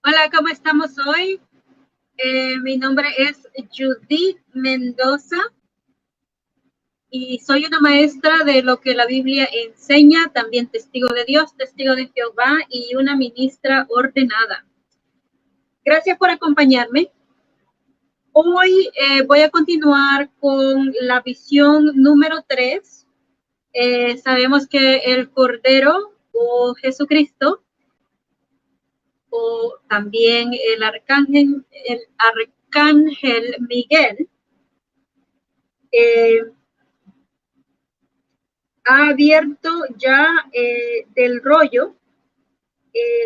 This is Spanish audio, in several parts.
Hola, ¿cómo estamos hoy? Mi nombre es Judith Mendoza y soy una maestra de lo que la Biblia enseña, también testigo de Dios, testigo de Jehová y una ministra ordenada. Gracias por acompañarme. Hoy voy a continuar con la visión número 3. Sabemos que el Cordero o Jesucristo o también el arcángel Miguel ha abierto ya del rollo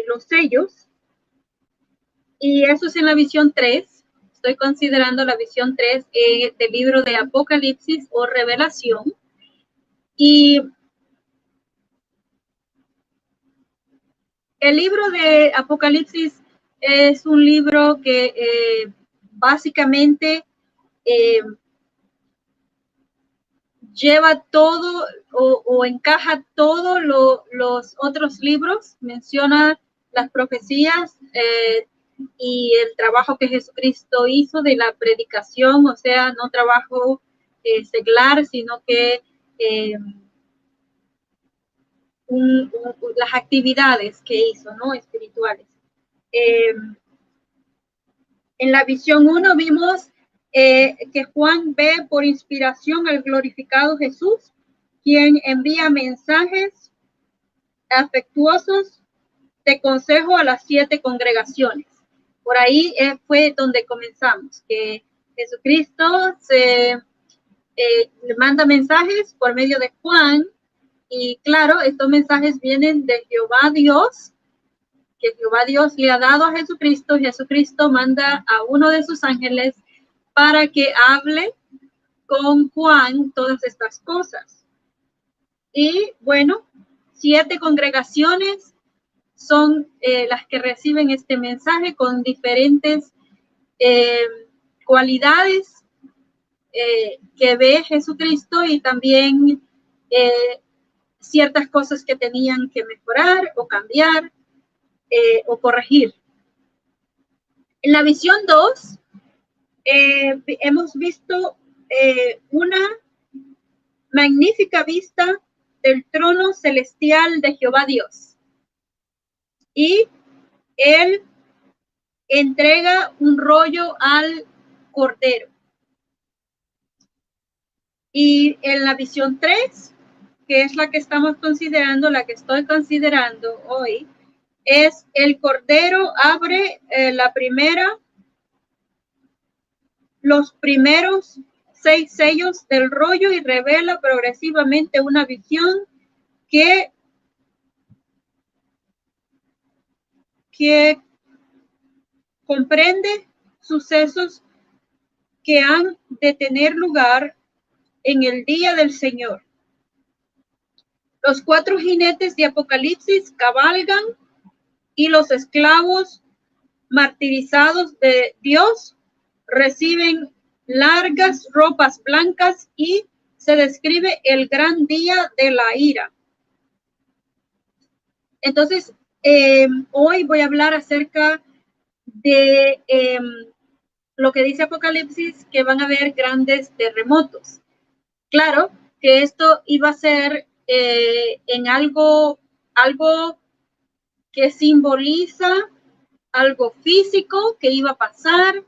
los sellos, y eso es en la visión 3. Estoy considerando la visión 3 del libro de Apocalipsis o Revelación. Y el libro de Apocalipsis es un libro que básicamente lleva todo o encaja todos los otros libros, menciona las profecías y el trabajo que Jesucristo hizo de la predicación, o sea, no trabajo seglar, sino que las actividades que hizo, ¿no? Espirituales. En la visión 1 vimos que Juan ve por inspiración al glorificado Jesús, quien envía mensajes afectuosos de consejo a las 7 congregaciones. Por ahí fue donde comenzamos, que Jesucristo le manda mensajes por medio de Juan, y claro, estos mensajes vienen de Jehová Dios, que Jehová Dios le ha dado a Jesucristo. Jesucristo manda a uno de sus ángeles para que hable con Juan todas estas cosas. Y bueno, 7 congregaciones son las que reciben este mensaje con diferentes cualidades que ve Jesucristo, y también ciertas cosas que tenían que mejorar o cambiar o corregir. En la visión 2 hemos visto una magnífica vista del trono celestial de Jehová Dios, y él entrega un rollo al Cordero. Y en la visión 3, que es la que estamos considerando, la que estoy considerando hoy, es el Cordero abre los primeros 6 sellos del rollo y revela progresivamente una visión que comprende sucesos que han de tener lugar en el día del Señor. Los 4 jinetes de Apocalipsis cabalgan, y los esclavos martirizados de Dios reciben largas ropas blancas, y se describe el gran día de la ira. Entonces, hoy voy a hablar acerca de lo que dice Apocalipsis, que van a haber grandes terremotos. Claro que esto iba a ser en algo que simboliza algo físico que iba a pasar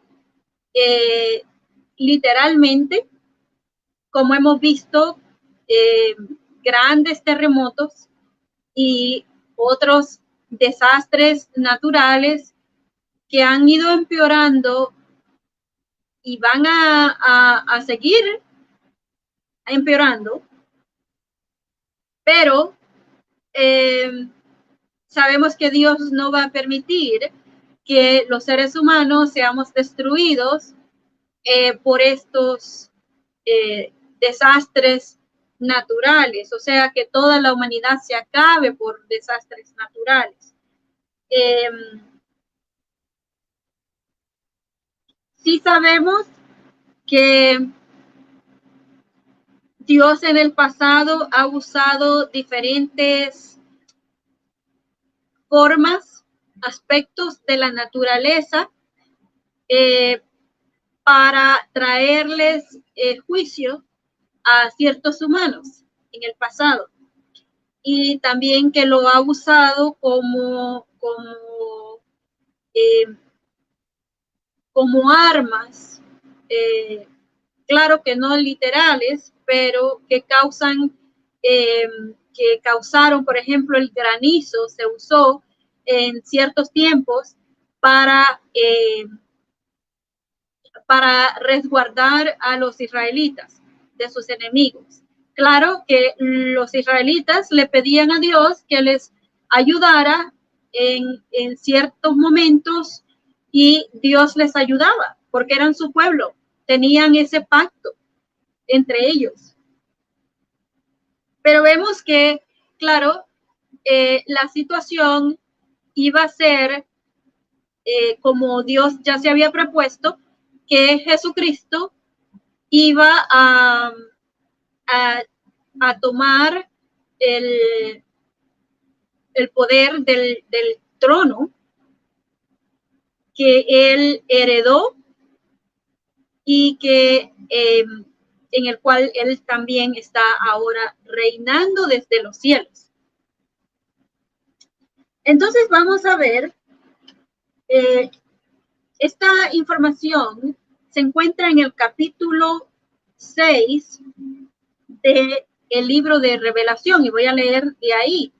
literalmente, como hemos visto grandes terremotos y otros desastres naturales que han ido empeorando y van a seguir empeorando, pero sabemos que Dios no va a permitir que los seres humanos seamos destruidos por estos desastres naturales, o sea, que toda la humanidad se acabe por desastres naturales. Sí sabemos que Dios en el pasado ha usado diferentes formas aspectos de la naturaleza para traerles juicio a ciertos humanos en el pasado, y también que lo ha usado como armas, claro que no literales, pero que causaron, por ejemplo, el granizo se usó en ciertos tiempos para resguardar a los israelitas de sus enemigos. Claro que los israelitas le pedían a Dios que les ayudara en ciertos momentos, y Dios les ayudaba porque eran su pueblo, tenían ese pacto entre ellos. Pero vemos que, claro, la situación iba a ser como Dios ya se había propuesto, que Jesucristo iba a tomar el poder del trono que él heredó, y que en el cual él también está ahora reinando desde los cielos. Entonces vamos a ver, esta información se encuentra en el capítulo 6 del libro de Revelación, y voy a leer de ahí.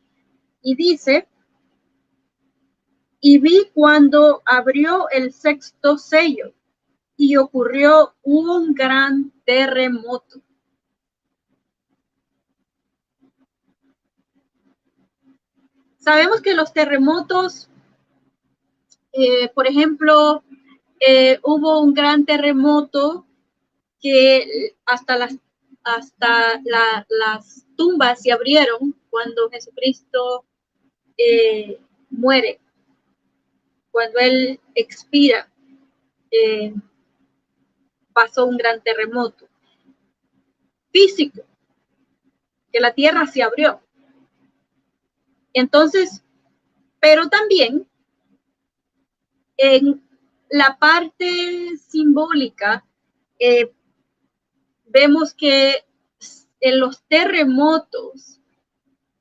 Y dice: y vi cuando abrió el sexto sello, y ocurrió un gran terremoto. Sabemos que los terremotos, por ejemplo, hubo un gran terremoto que hasta las tumbas se abrieron cuando Jesucristo muere, cuando él expira. Pasó un gran terremoto físico, que la tierra se abrió. Entonces, pero también en la parte simbólica, vemos que en los terremotos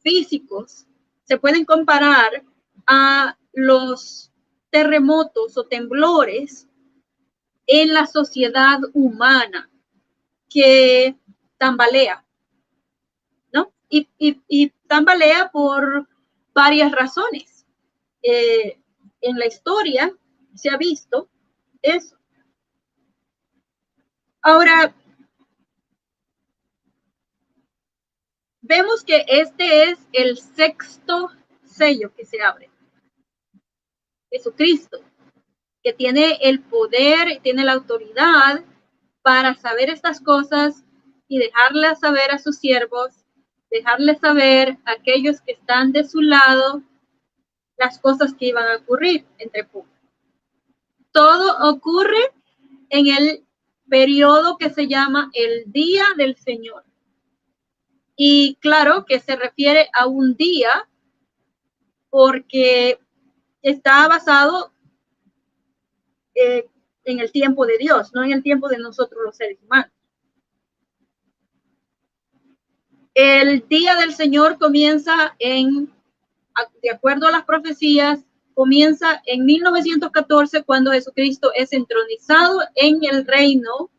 físicos se pueden comparar a los terremotos o temblores en la sociedad humana, que tambalea, ¿no? Y tambalea por varias razones. En la historia se ha visto eso. Ahora, vemos que este es el sexto sello que se abre. Jesucristo, que tiene el poder, tiene la autoridad para saber estas cosas y dejarlas saber a sus siervos, dejarles saber a aquellos que están de su lado las cosas que iban a ocurrir entre público. Todo ocurre en el periodo que se llama el Día del Señor. Y claro que se refiere a un día porque está basado en el tiempo de Dios, no en el tiempo de nosotros los seres humanos. El Día del Señor comienza de acuerdo a las profecías, comienza en 1914, cuando Jesucristo es entronizado en el reino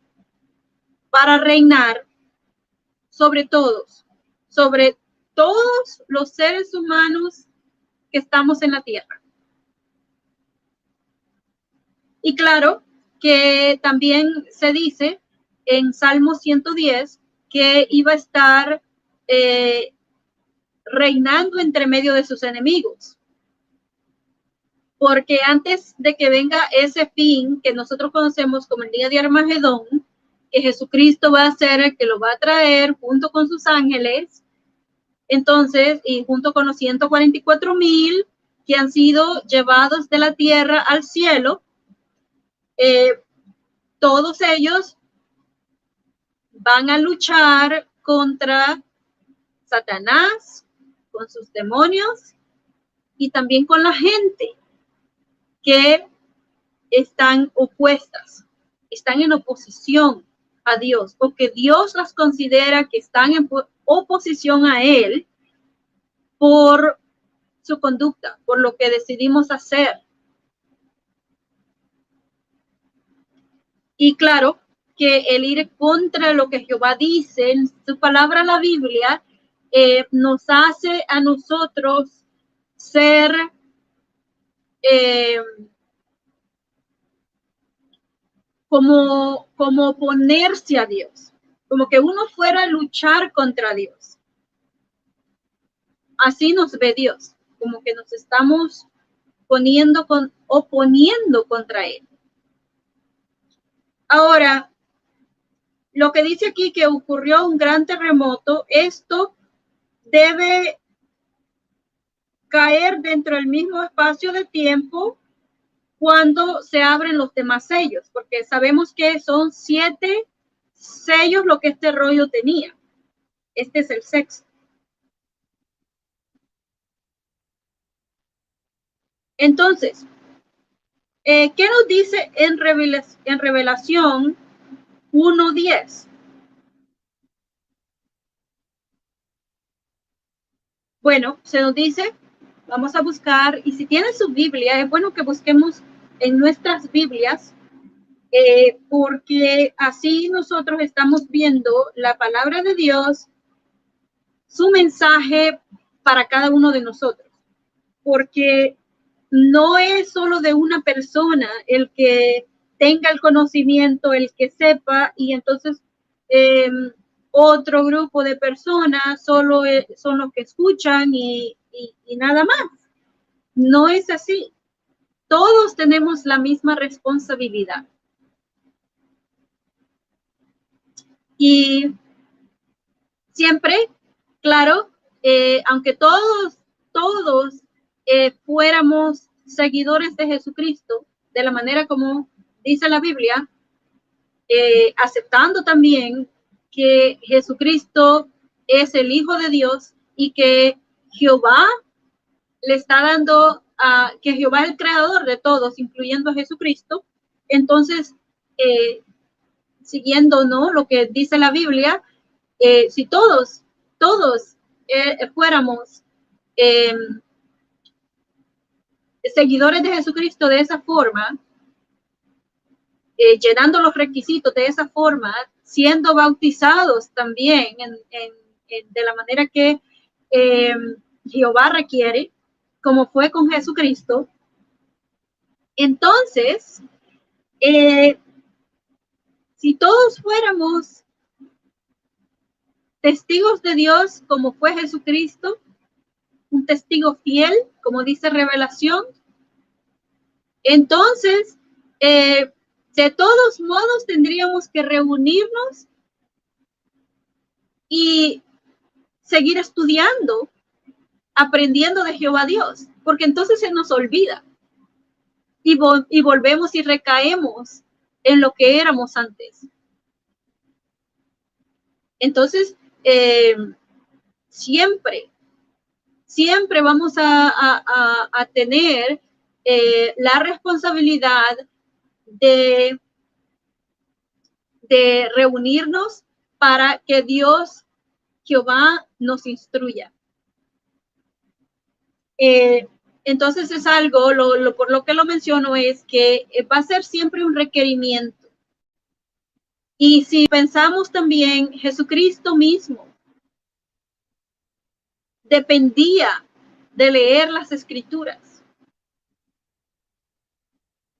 para reinar sobre todos los seres humanos que estamos en la tierra. Y claro que también se dice en Salmo 110 que iba a estar reinando entre medio de sus enemigos. Porque antes de que venga ese fin que nosotros conocemos como el día de Armagedón, que Jesucristo va a ser el que lo va a traer junto con sus ángeles, entonces, y junto con los 144,000 que han sido llevados de la tierra al cielo, todos ellos van a luchar contra Satanás, con sus demonios y también con la gente. que están opuestas, están en oposición a Dios, o que Dios las considera que están en oposición a Él por su conducta, por lo que decidimos hacer. Y claro, que el ir contra lo que Jehová dice en su palabra, la Biblia, nos hace a nosotros ser como oponerse a Dios, como que uno fuera a luchar contra Dios. Así nos ve Dios, como que nos estamos oponiendo contra Él. Ahora, lo que dice aquí que ocurrió un gran terremoto, esto debe caer dentro del mismo espacio de tiempo cuando se abren los demás sellos, porque sabemos que son 7 sellos lo que este rollo tenía. Este es el 6º. Entonces, ¿qué nos dice en Revelación 1:10? Bueno, se nos dice, vamos a buscar, y si tienen su Biblia, es bueno que busquemos en nuestras Biblias, porque así nosotros estamos viendo la palabra de Dios, su mensaje para cada uno de nosotros, porque no es solo de una persona el que tenga el conocimiento, el que sepa, y entonces otro grupo de personas solo son los que escuchan y nada más. No es así. Todos tenemos la misma responsabilidad. Y siempre, claro, aunque todos fuéramos seguidores de Jesucristo, de la manera como dice la Biblia, aceptando también que Jesucristo es el Hijo de Dios y que Jehová le está dando, que Jehová es el creador de todos, incluyendo a Jesucristo. Entonces, siguiendo, ¿no?, lo que dice la Biblia, si todos fuéramos seguidores de Jesucristo de esa forma, llenando los requisitos de esa forma, siendo bautizados también de la manera que Jehová requiere, como fue con Jesucristo, entonces, si todos fuéramos testigos de Dios como fue Jesucristo, un testigo fiel, como dice Revelación, entonces, de todos modos tendríamos que reunirnos y seguir estudiando, aprendiendo de Jehová Dios, porque entonces se nos olvida y volvemos y recaemos en lo que éramos antes. Entonces, siempre vamos a tener la responsabilidad de reunirnos para que Dios, Jehová, nos instruya. Entonces es algo, por lo que lo menciono, es que va a ser siempre un requerimiento. Y si pensamos también, Jesucristo mismo dependía de leer las Escrituras.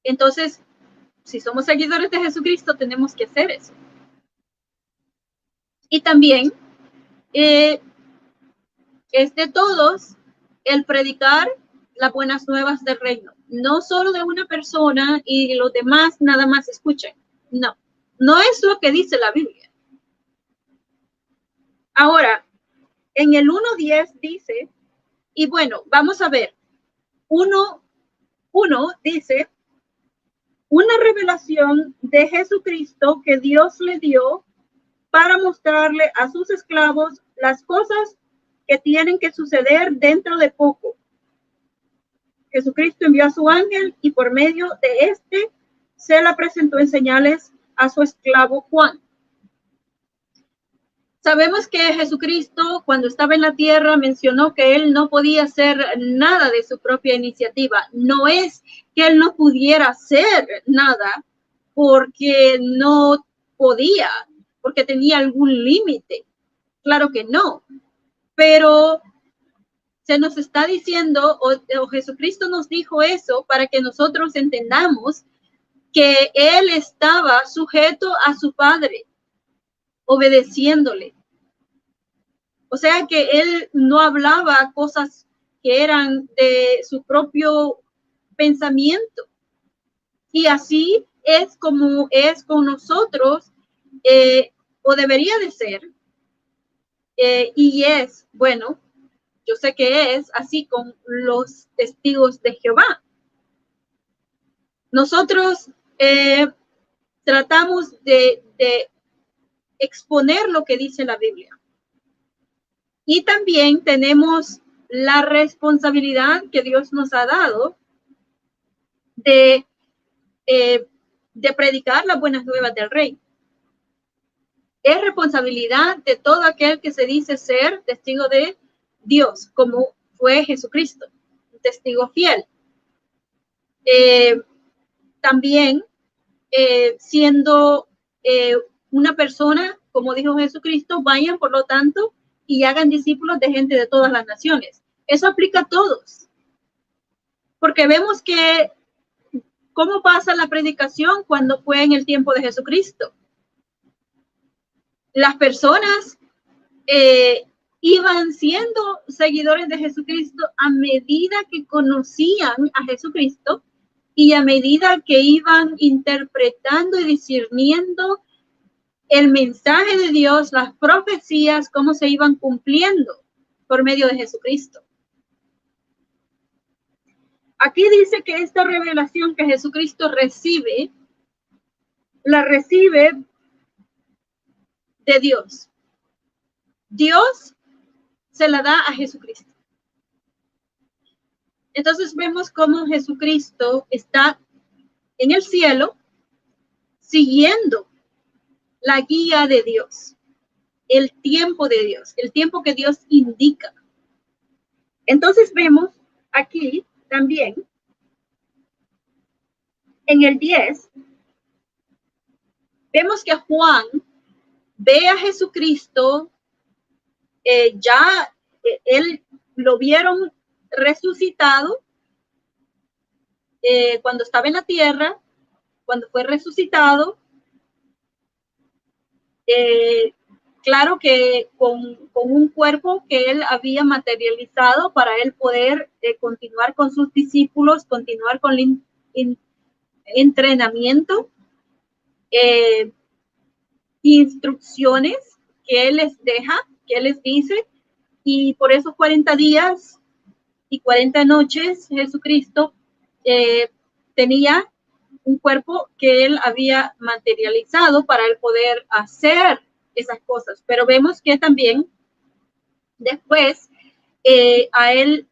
Entonces, si somos seguidores de Jesucristo, tenemos que hacer eso. Y también es de todos el predicar las buenas nuevas del reino, no solo de una persona y los demás nada más escuchen. No, no es lo que dice la Biblia. Ahora, en el 1:10 dice, y bueno, vamos a ver, 1:1 dice, una revelación de Jesucristo que Dios le dio para mostrarle a sus esclavos las cosas que tienen que suceder dentro de poco. Jesucristo envió a su ángel y por medio de este se la presentó en señales a su esclavo Juan. Sabemos que Jesucristo, cuando estaba en la tierra, mencionó que él no podía hacer nada de su propia iniciativa. No es que él no pudiera hacer nada porque no podía, porque tenía algún límite. Claro que no. Pero se nos está diciendo, o Jesucristo nos dijo eso para que nosotros entendamos que él estaba sujeto a su Padre, obedeciéndole. O sea que él no hablaba cosas que eran de su propio pensamiento. Y así es como es con nosotros, o debería de ser, y es, bueno, yo sé que es así con los testigos de Jehová. Nosotros tratamos de exponer lo que dice la Biblia. Y también tenemos la responsabilidad que Dios nos ha dado de predicar las buenas nuevas del Rey. Es responsabilidad de todo aquel que se dice ser testigo de Dios, como fue Jesucristo, un testigo fiel. También siendo una persona, como dijo Jesucristo, vayan por lo tanto y hagan discípulos de gente de todas las naciones. Eso aplica a todos. Porque vemos que cómo pasa la predicación cuando fue en el tiempo de Jesucristo. Las personas iban siendo seguidores de Jesucristo a medida que conocían a Jesucristo y a medida que iban interpretando y discerniendo el mensaje de Dios, las profecías, cómo se iban cumpliendo por medio de Jesucristo. Aquí dice que esta revelación que Jesucristo recibe, la recibe de Dios. Dios se la da a Jesucristo. Entonces vemos cómo Jesucristo está en el cielo siguiendo la guía de Dios, el tiempo de Dios, el tiempo que Dios indica. Entonces vemos aquí también en el 10, vemos que Juan ve a Jesucristo, él lo vieron resucitado cuando estaba en la tierra, cuando fue resucitado, claro que con un cuerpo que él había materializado para él poder continuar con sus discípulos, continuar con el entrenamiento, instrucciones que él les deja, que él les dice, y por esos 40 días y 40 noches Jesucristo tenía un cuerpo que él había materializado para él poder hacer esas cosas. Pero vemos que también después a él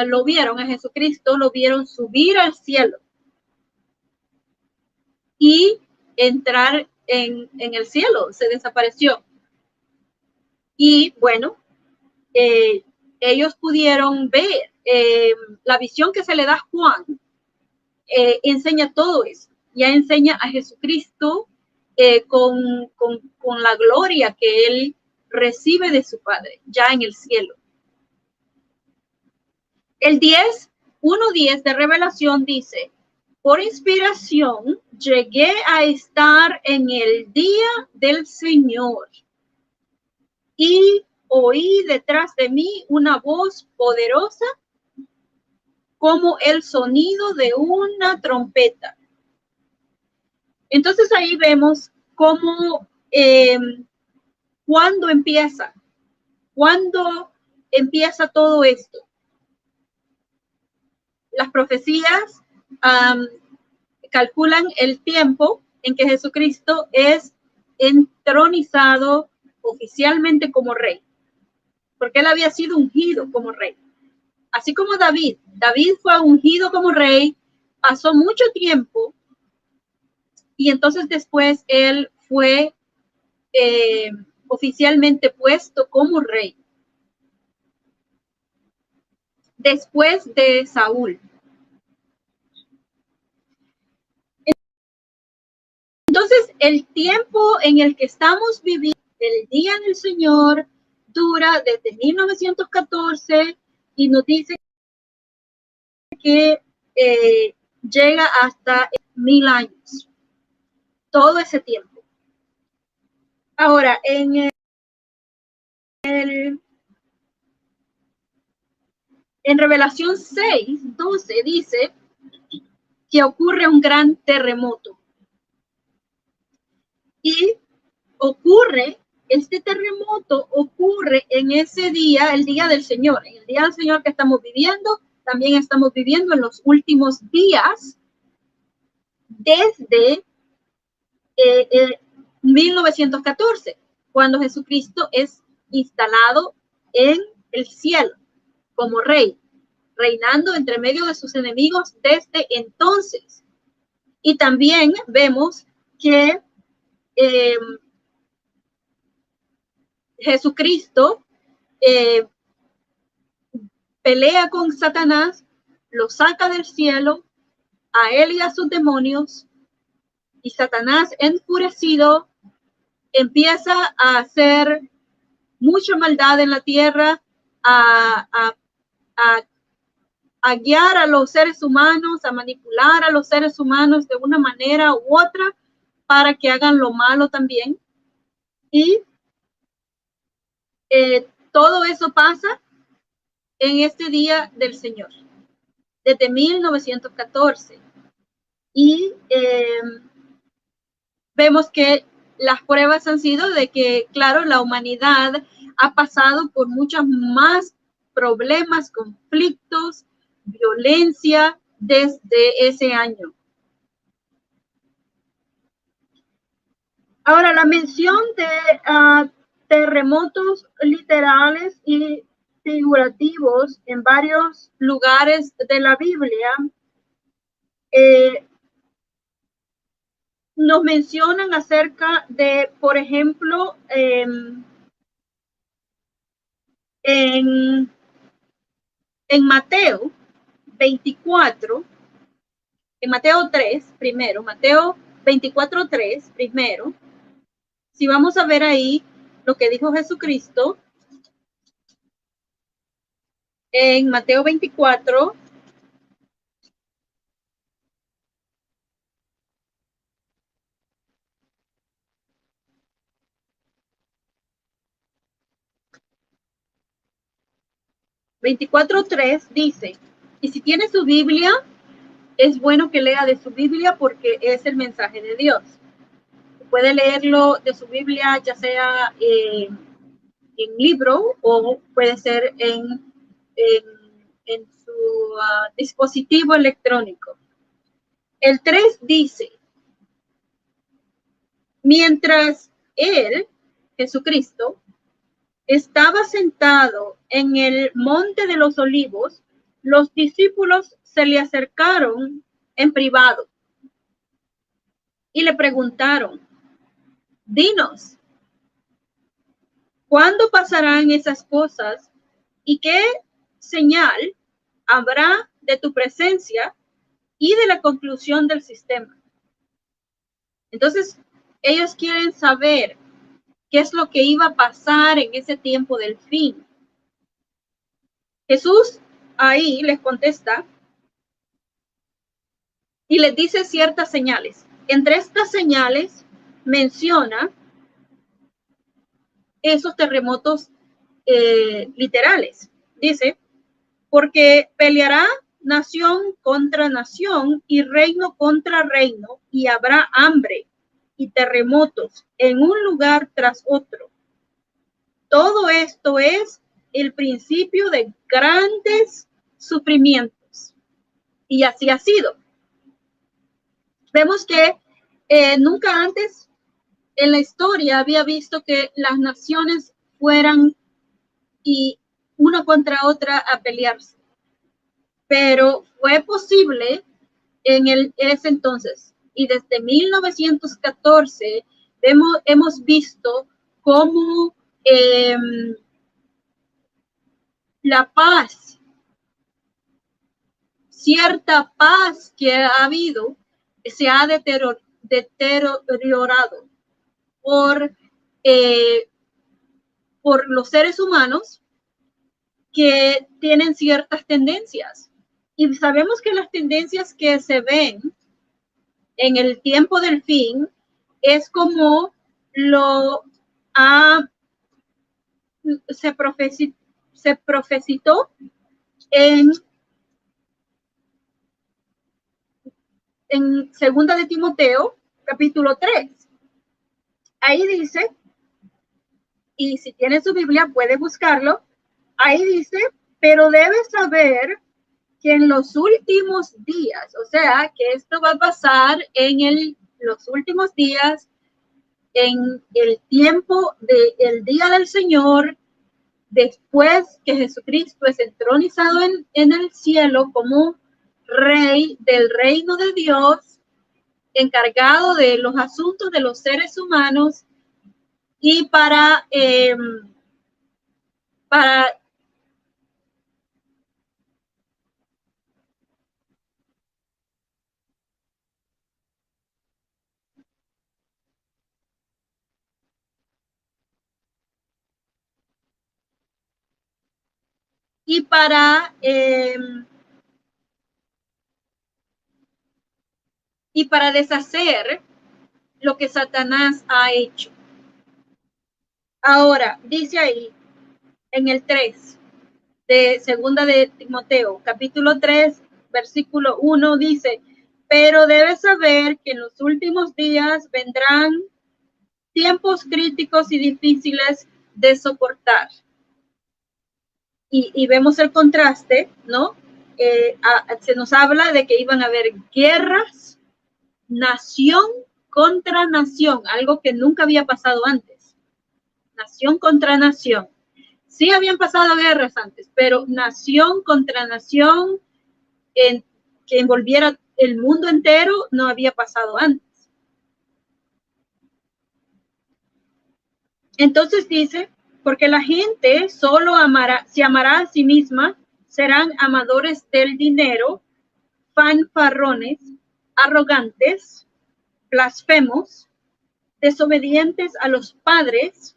lo vieron, a Jesucristo lo vieron subir al cielo y entrar en el cielo, se desapareció. Y bueno, ellos pudieron ver la visión que se le da a Juan, enseña todo eso, ya enseña a Jesucristo con la gloria que él recibe de su Padre, ya en el cielo. El 1:10 de Revelación dice: por inspiración llegué a estar en el día del Señor y oí detrás de mí una voz poderosa como el sonido de una trompeta. Entonces ahí vemos cómo cuando empieza todo esto. Las profecías calculan el tiempo en que Jesucristo es entronizado oficialmente como rey, porque él había sido ungido como rey. así como David fue ungido como rey, pasó mucho tiempo y entonces después él fue oficialmente puesto como rey después de Saúl. Entonces, el tiempo en el que estamos viviendo, el día del Señor, dura desde 1914 y nos dice que llega hasta 1000 años. Todo ese tiempo. Ahora, en Revelación 6:12 dice que ocurre un gran terremoto. Y este terremoto ocurre en ese día, el día del Señor. En el día del Señor que estamos viviendo, también estamos viviendo en los últimos días desde 1914, cuando Jesucristo es instalado en el cielo como rey, reinando entre medio de sus enemigos desde entonces. Y también vemos que Jesucristo pelea con Satanás, lo saca del cielo, a él y a sus demonios, y Satanás, enfurecido, empieza a hacer mucha maldad en la tierra, a guiar a los seres humanos, a manipular a los seres humanos de una manera u otra para que hagan lo malo también. Y todo eso pasa en este día del Señor, desde 1914. Y vemos que las pruebas han sido de que, claro, la humanidad ha pasado por muchos más problemas, conflictos, violencia desde ese año. Ahora, la mención de terremotos literales y figurativos en varios lugares de la Biblia nos mencionan acerca de, por ejemplo, en Mateo 24, en Mateo 3 primero, Mateo 24:3 primero, si vamos a ver ahí lo que dijo Jesucristo en Mateo 24, dice, y si tiene su Biblia, es bueno que lea de su Biblia porque es el mensaje de Dios. Puede leerlo de su Biblia, ya sea en libro o puede ser en su dispositivo electrónico. El 3 dice, mientras él, Jesucristo, estaba sentado en el monte de los olivos, los discípulos se le acercaron en privado y le preguntaron, dinos, ¿cuándo pasarán esas cosas y qué señal habrá de tu presencia y de la conclusión del sistema? Entonces, ellos quieren saber qué es lo que iba a pasar en ese tiempo del fin. Jesús ahí les contesta y les dice ciertas señales. Entre estas señales menciona esos terremotos literales. Dice, porque peleará nación contra nación y reino contra reino, y habrá hambre y terremotos en un lugar tras otro. Todo esto es el principio de grandes sufrimientos. Y así ha sido. Vemos que nunca antes en la historia había visto que las naciones fueran y una contra otra a pelearse. pero fue posible en ese entonces. Y desde 1914 hemos visto cómo la paz, cierta paz que ha habido, se ha deteriorado por los seres humanos que tienen ciertas tendencias. Y sabemos que las tendencias que se ven en el tiempo del fin es como se profetizó en segunda de Timoteo, capítulo 3. Ahí dice, y si tiene su Biblia puede buscarlo, ahí dice, pero debes saber que en los últimos días, o sea, que esto va a pasar en los últimos días, en el tiempo del día del Señor, después que Jesucristo es entronizado en el cielo como rey del reino de Dios, encargado de los asuntos de los seres humanos y para y para deshacer lo que Satanás ha hecho. Ahora, dice ahí, en el 3 de segunda de Timoteo, capítulo 3, versículo 1, dice, pero debes saber que en los últimos días vendrán tiempos críticos y difíciles de soportar. Y vemos el contraste, ¿no? Se nos habla de que iban a haber guerras, nación contra nación, algo que nunca había pasado antes. Nación contra nación. Sí habían pasado guerras antes, pero nación contra nación que envolviera el mundo entero no había pasado antes. Entonces dice, porque la gente solo se amará a sí misma, serán amadores del dinero, fanfarrones, arrogantes, blasfemos, desobedientes a los padres,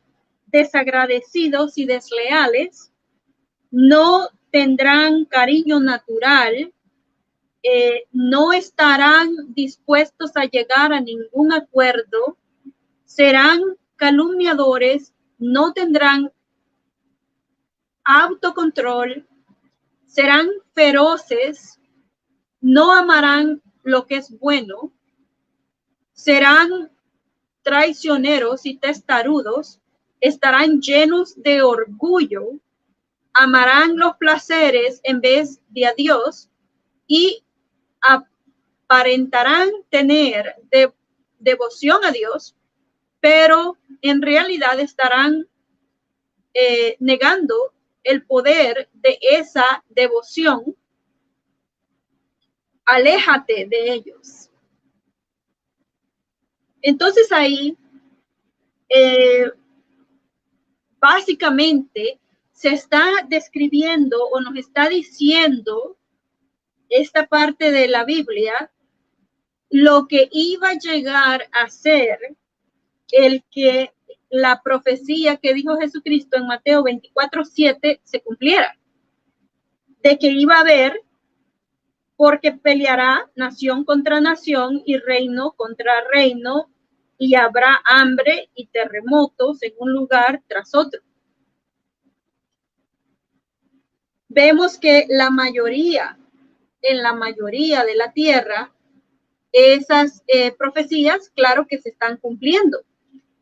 desagradecidos y desleales, no tendrán cariño natural, no estarán dispuestos a llegar a ningún acuerdo, serán calumniadores, no tendrán autocontrol, serán feroces, no amarán lo que es bueno, serán traicioneros y testarudos, estarán llenos de orgullo, amarán los placeres en vez de a Dios y aparentarán tener devoción a Dios, pero en realidad estarán negando el poder de esa devoción. Aléjate de ellos. Entonces ahí, básicamente, se está describiendo o nos está diciendo esta parte de la Biblia, lo que iba a llegar a ser el que la profecía que dijo Jesucristo en Mateo 24:7 se cumpliera, de que iba a haber, porque peleará nación contra nación y reino contra reino, y habrá hambre y terremotos en un lugar tras otro. Vemos que en la mayoría de la tierra, esas profecías, claro que se están cumpliendo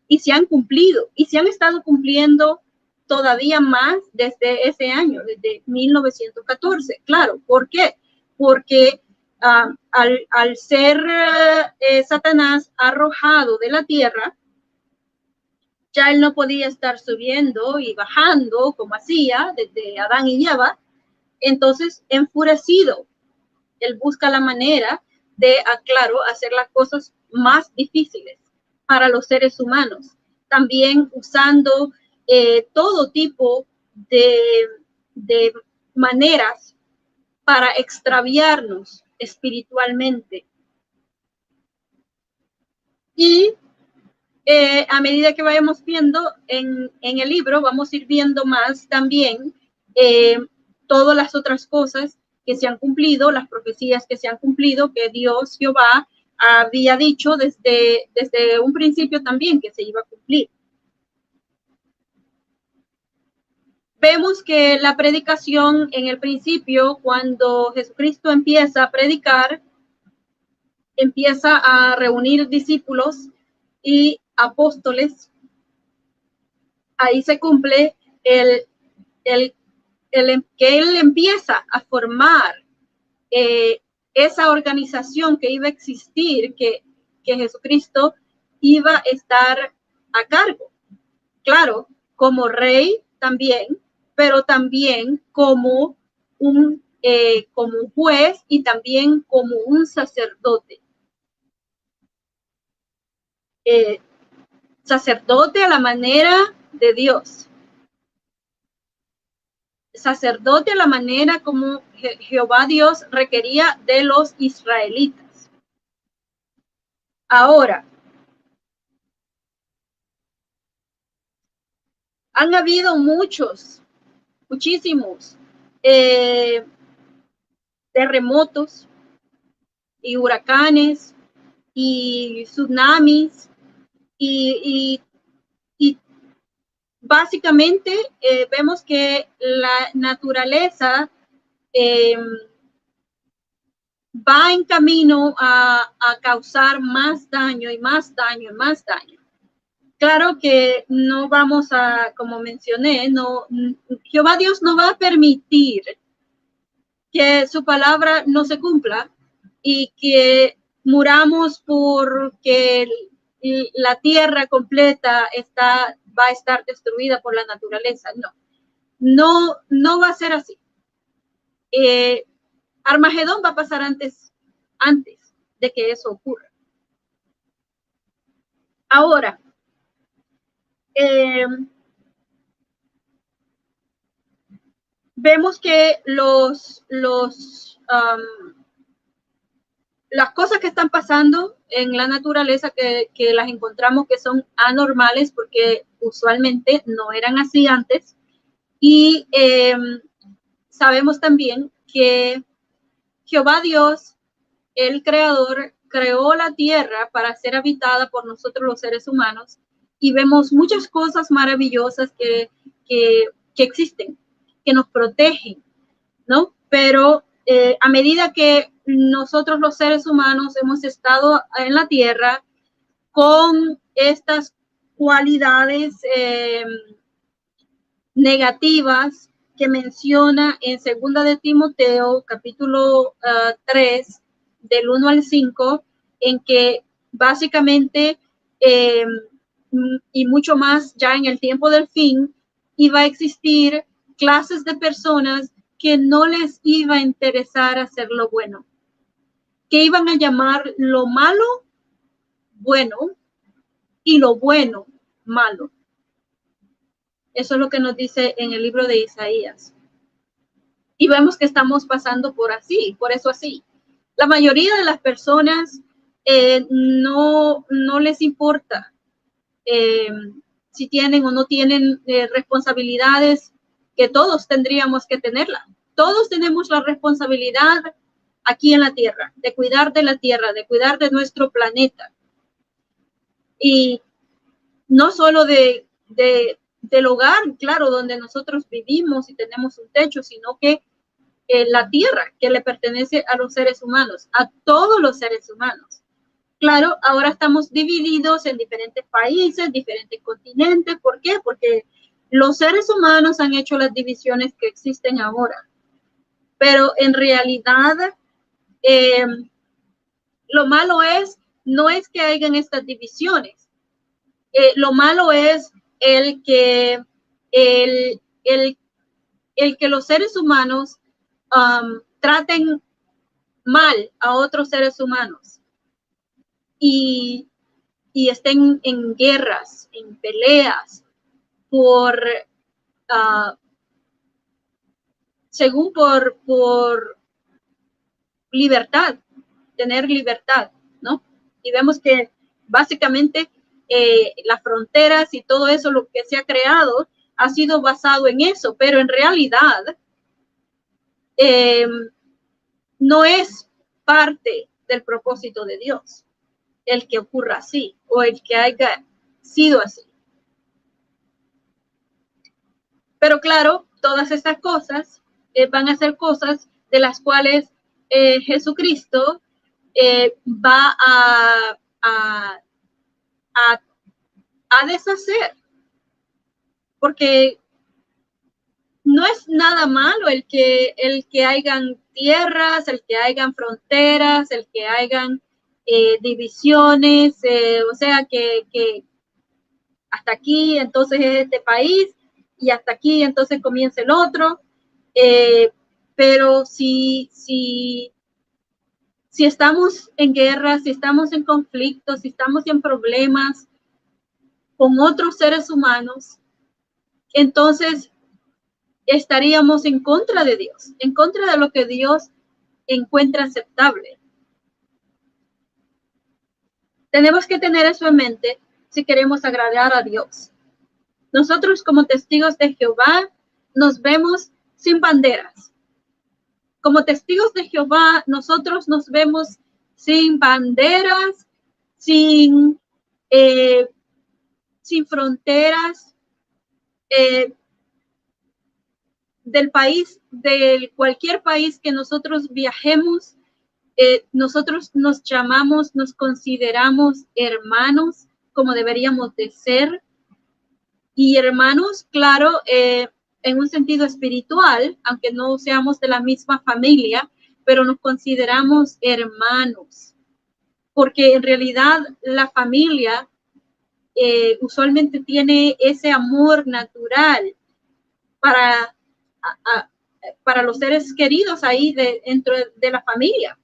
y se han cumplido y se han estado cumpliendo todavía más desde ese año, desde 1914. Claro, ¿por qué? Porque al ser Satanás arrojado de la tierra, ya él no podía estar subiendo y bajando como hacía desde Adán y Eva, Entonces, enfurecido, él busca la manera de, claro, hacer las cosas más difíciles para los seres humanos. También usando todo tipo de maneras para extraviarnos espiritualmente. Y a medida que vayamos viendo en el libro, vamos a ir viendo más también todas las otras cosas que se han cumplido, las profecías que se han cumplido, que Dios, Jehová, había dicho desde un principio también que se iba a cumplir. Vemos que la predicación en el principio, cuando Jesucristo empieza a predicar, empieza a reunir discípulos y apóstoles, ahí se cumple que él empieza a formar esa organización que iba a existir, que Jesucristo iba a estar a cargo. Claro, como rey también, pero también como un juez y también como un sacerdote. Sacerdote a la manera de Dios. Sacerdote a la manera como Jehová Dios requería de los israelitas. Ahora, han habido muchísimos terremotos y huracanes y tsunamis y básicamente vemos que la naturaleza va en camino a causar más daño y más daño y más daño. Claro que no vamos a, como mencioné, Jehová Dios no va a permitir que su palabra no se cumpla y que muramos porque la tierra completa va a estar destruida por la naturaleza. No va a ser así. Armagedón va a pasar antes de que eso ocurra. Ahora, vemos que las cosas que están pasando en la naturaleza que las encontramos que son anormales porque usualmente no eran así antes. Y sabemos también que Jehová Dios, el creador, creó la tierra para ser habitada por nosotros los seres humanos y vemos muchas cosas maravillosas que existen, que nos protegen, ¿no? Pero a medida que nosotros los seres humanos hemos estado en la tierra con estas cualidades negativas que menciona en 2 de Timoteo, capítulo 3, del 1 al 5, en que básicamente y mucho más ya en el tiempo del fin, iba a existir clases de personas que no les iba a interesar hacer lo bueno, que iban a llamar lo malo bueno y lo bueno malo. Eso es lo que nos dice en el libro de Isaías. Y vemos que estamos pasando por eso así. La mayoría de las personas no les importa si tienen o no tienen responsabilidades, que todos tendríamos que tenerla. Todos tenemos la responsabilidad aquí en la tierra, de cuidar de la tierra, de cuidar de nuestro planeta. Y no solo del hogar, claro, donde nosotros vivimos y tenemos un techo, sino que la tierra que le pertenece a los seres humanos, a todos los seres humanos. Claro, ahora estamos divididos en diferentes países, diferentes continentes. ¿Por qué? Porque los seres humanos han hecho las divisiones que existen ahora. Pero en realidad, lo malo no es que hayan estas divisiones. Lo malo es el que los seres humanos traten mal a otros seres humanos y estén en guerras, en peleas, según por libertad, tener libertad, ¿no? Y vemos que básicamente las fronteras y todo eso, lo que se ha creado, ha sido basado en eso, pero en realidad no es parte del propósito de Dios el que ocurra así o el que haya sido así. Pero claro, todas estas cosas van a ser cosas de las cuales Jesucristo va a deshacer, porque no es nada malo el que hayan tierras, el que hayan fronteras, el que hayan divisiones, o sea que hasta aquí entonces es este país y hasta aquí entonces comienza el otro, pero si estamos en guerra, si estamos en conflictos, si estamos en problemas con otros seres humanos, entonces estaríamos en contra de Dios, en contra de lo que Dios encuentra aceptable. Tenemos que tener eso en mente si queremos agradar a Dios. Nosotros como testigos de Jehová nos vemos sin banderas. Como testigos de Jehová, nosotros nos vemos sin banderas, sin fronteras, del país, de cualquier país que nosotros viajemos, nosotros nos llamamos, nos consideramos hermanos, como deberíamos de ser. Y hermanos, claro, en un sentido espiritual, aunque no seamos de la misma familia, pero nos consideramos hermanos, porque en realidad la familia usualmente tiene ese amor natural para los seres queridos ahí dentro de la familia.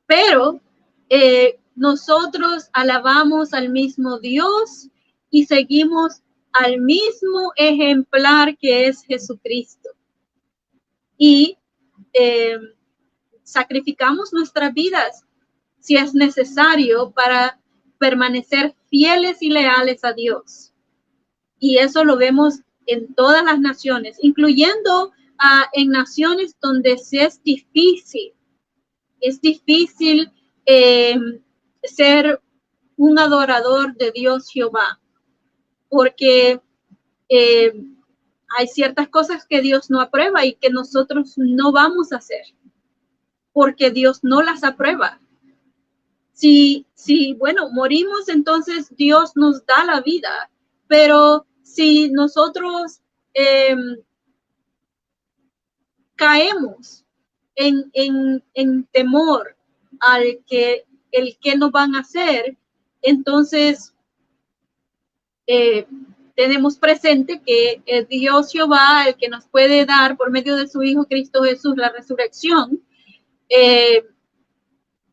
Pero nosotros alabamos al mismo Dios y seguimos al mismo ejemplar que es Jesucristo. Y sacrificamos nuestras vidas si es necesario para permanecer fieles y leales a Dios. Y eso lo vemos en todas las naciones, incluyendo en naciones donde sí es difícil. Es difícil ser un adorador de Dios Jehová, porque hay ciertas cosas que Dios no aprueba y que nosotros no vamos a hacer, porque Dios no las aprueba. Si bueno, morimos, entonces Dios nos da la vida, pero si nosotros caemos en temor al que nos van a hacer, entonces tenemos presente que Dios Jehová, el que nos puede dar por medio de su Hijo Cristo Jesús la resurrección,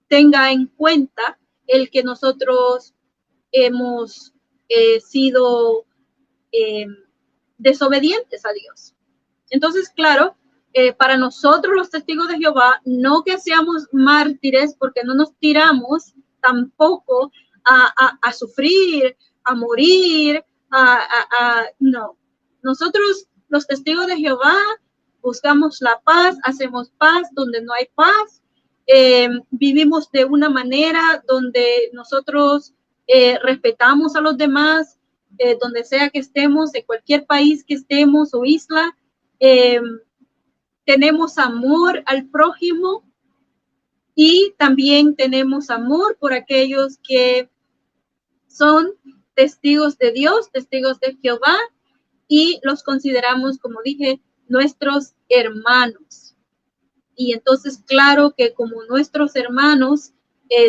tenga en cuenta el que nosotros hemos sido desobedientes a Dios. Entonces, claro, para nosotros los testigos de Jehová, no que seamos mártires, porque no nos tiramos tampoco a sufrir, a morir, no. Nosotros, los testigos de Jehová, buscamos la paz, hacemos paz donde no hay paz, vivimos de una manera donde nosotros respetamos a los demás, donde sea que estemos, de cualquier país que estemos o isla, tenemos amor al prójimo y también tenemos amor por aquellos que son testigos de Dios, testigos de Jehová, y los consideramos, como dije, nuestros hermanos. Y entonces, claro que como nuestros hermanos,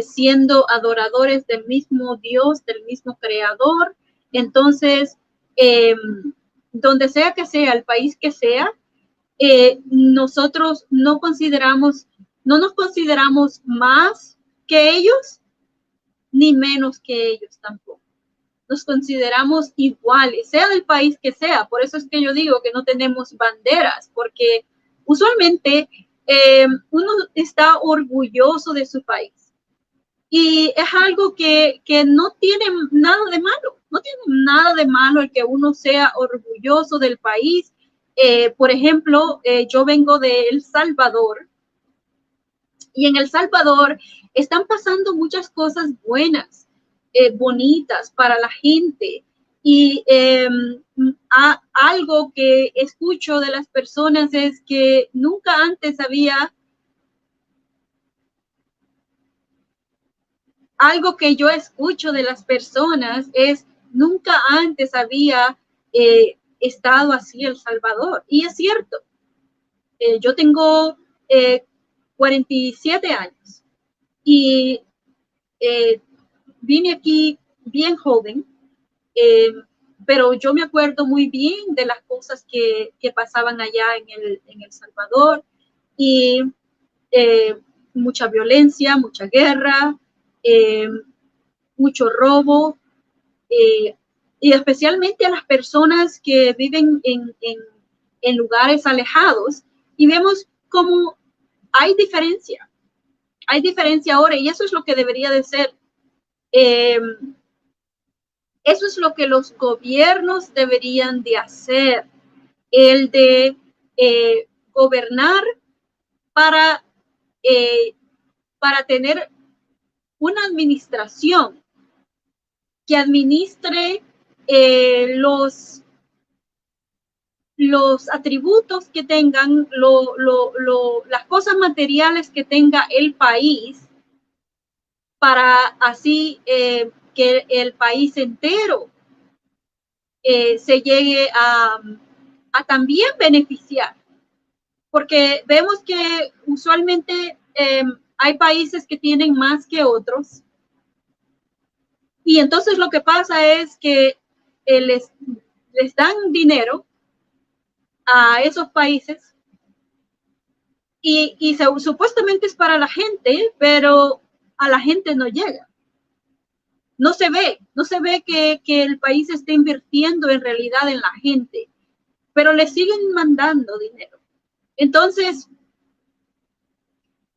siendo adoradores del mismo Dios, del mismo Creador, entonces, donde sea que sea, el país que sea, nosotros no nos consideramos más que ellos, ni menos que ellos tampoco. Nos consideramos iguales, sea del país que sea. Por eso es que yo digo que no tenemos banderas, porque usualmente uno está orgulloso de su país. Y es algo que no tiene nada de malo. No tiene nada de malo el que uno sea orgulloso del país. Por ejemplo, yo vengo de El Salvador, y en El Salvador están pasando muchas cosas buenas, bonitas para la gente. Y algo que escucho de las personas es que nunca antes había, algo que yo escucho de las personas es, nunca antes había estado así El Salvador. Y es cierto, yo tengo 47 años y vine aquí bien joven, pero yo me acuerdo muy bien de las cosas que pasaban allá en El Salvador, y mucha violencia, mucha guerra, mucho robo, y especialmente a las personas que viven en lugares alejados, y vemos cómo hay diferencia ahora, y eso es lo que debería de ser. Eso es lo que los gobiernos deberían de hacer, el de gobernar para, para tener una administración que administre los atributos que tengan, las cosas materiales que tenga el país, para así que el país entero se llegue a también beneficiar. Porque vemos que usualmente hay países que tienen más que otros, y entonces lo que pasa es que les dan dinero a esos países, y supuestamente es para la gente, pero a la gente no llega. No se ve que el país esté invirtiendo en realidad en la gente, pero le siguen mandando dinero. Entonces,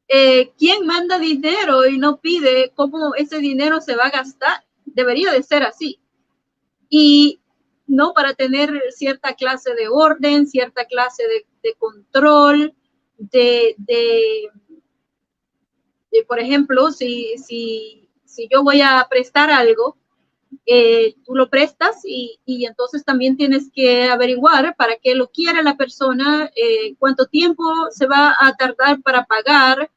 ¿quién manda dinero y no pide cómo ese dinero se va a gastar? Debería de ser así. Y no, para tener cierta clase de orden, cierta clase de control, de por ejemplo, si yo voy a prestar algo, tú lo prestas, y entonces también tienes que averiguar para qué lo quiere la persona, cuánto tiempo se va a tardar para pagar,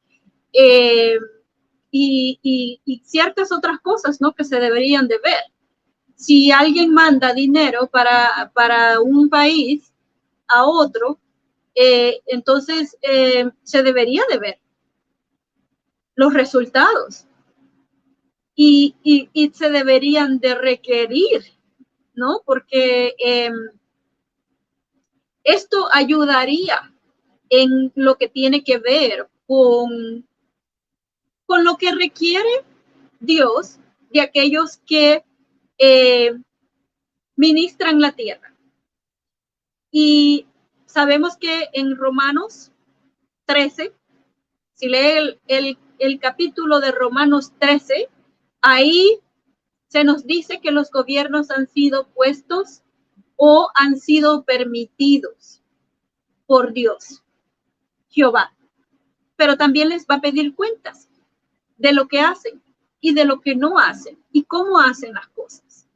y ciertas otras cosas, ¿no?, que se deberían de ver. Si alguien manda dinero para un país a otro, entonces se debería de ver los resultados, y se deberían de requerir, ¿no? Porque esto ayudaría en lo que tiene que ver con lo que requiere Dios de aquellos que ministran la tierra. Y sabemos que en Romanos 13, si lee el capítulo de Romanos 13, ahí se nos dice que los gobiernos han sido puestos o han sido permitidos por Dios, Jehová. Pero también les va a pedir cuentas de lo que hacen y de lo que no hacen y cómo hacen las cosas.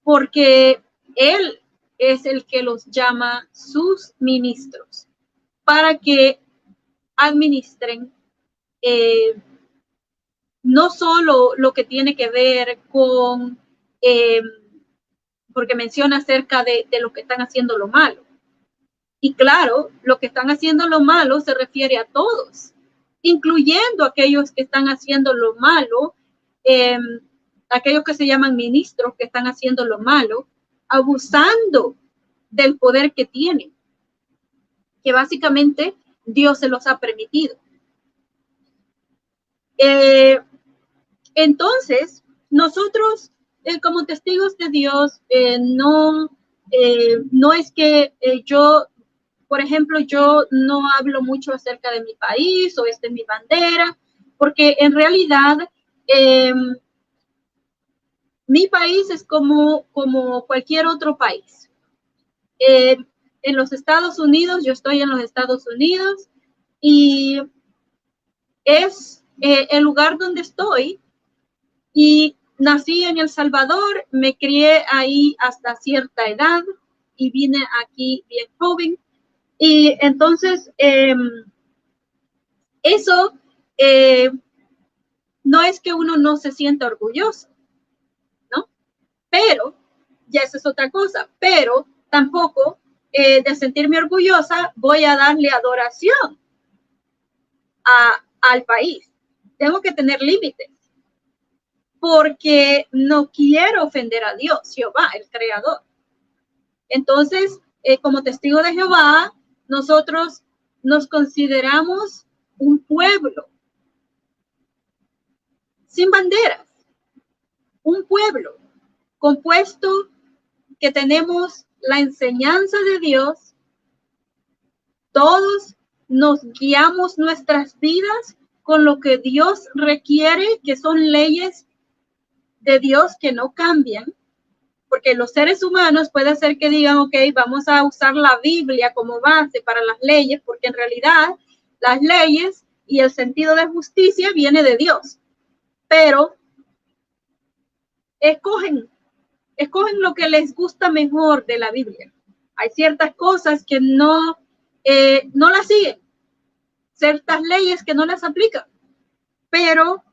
Porque Él es el que los llama sus ministros para que administren no solo lo que tiene que ver con, porque menciona acerca de lo que están haciendo lo malo. Y claro, lo que están haciendo lo malo se refiere a todos, incluyendo aquellos que están haciendo lo malo, aquellos que se llaman ministros que están haciendo lo malo, abusando del poder que tienen. que básicamente Dios se los ha permitido. Entonces, nosotros como testigos de Dios, no es que yo, por ejemplo, yo no hablo mucho acerca de mi país o esta es mi bandera, porque en realidad mi país es como cualquier otro país. En los Estados Unidos, yo estoy en los Estados Unidos y es el lugar donde estoy, y nací en El Salvador, me crié ahí hasta cierta edad y vine aquí bien joven. Y entonces, eso no es que uno no se sienta orgulloso, ¿no? Pero, ya esa es otra cosa, pero tampoco de sentirme orgullosa voy a darle adoración al país. Tengo que tener límites, porque no quiero ofender a Dios, Jehová, el Creador. Entonces, como testigo de Jehová, nosotros nos consideramos un pueblo sin banderas, un pueblo compuesto que tenemos la enseñanza de Dios. Todos nos guiamos nuestras vidas con lo que Dios requiere, que son leyes de Dios que no cambian, porque los seres humanos puede ser que digan, ok, vamos a usar la Biblia como base para las leyes, porque en realidad las leyes y el sentido de justicia viene de Dios, pero escogen lo que les gusta mejor de la Biblia. Hay ciertas cosas que no las siguen, ciertas leyes que no las aplican, pero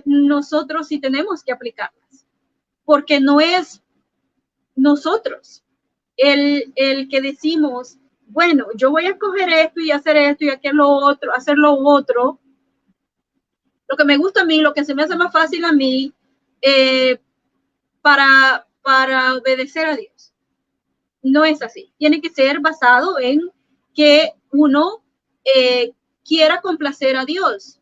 nosotros sí tenemos que aplicarlas, porque no es nosotros el que decimos, bueno, yo voy a escoger esto y hacer esto y hacer lo otro, lo que me gusta a mí, lo que se me hace más fácil a mí, para obedecer a Dios. No es así. Tiene que ser basado en que uno quiera complacer a Dios,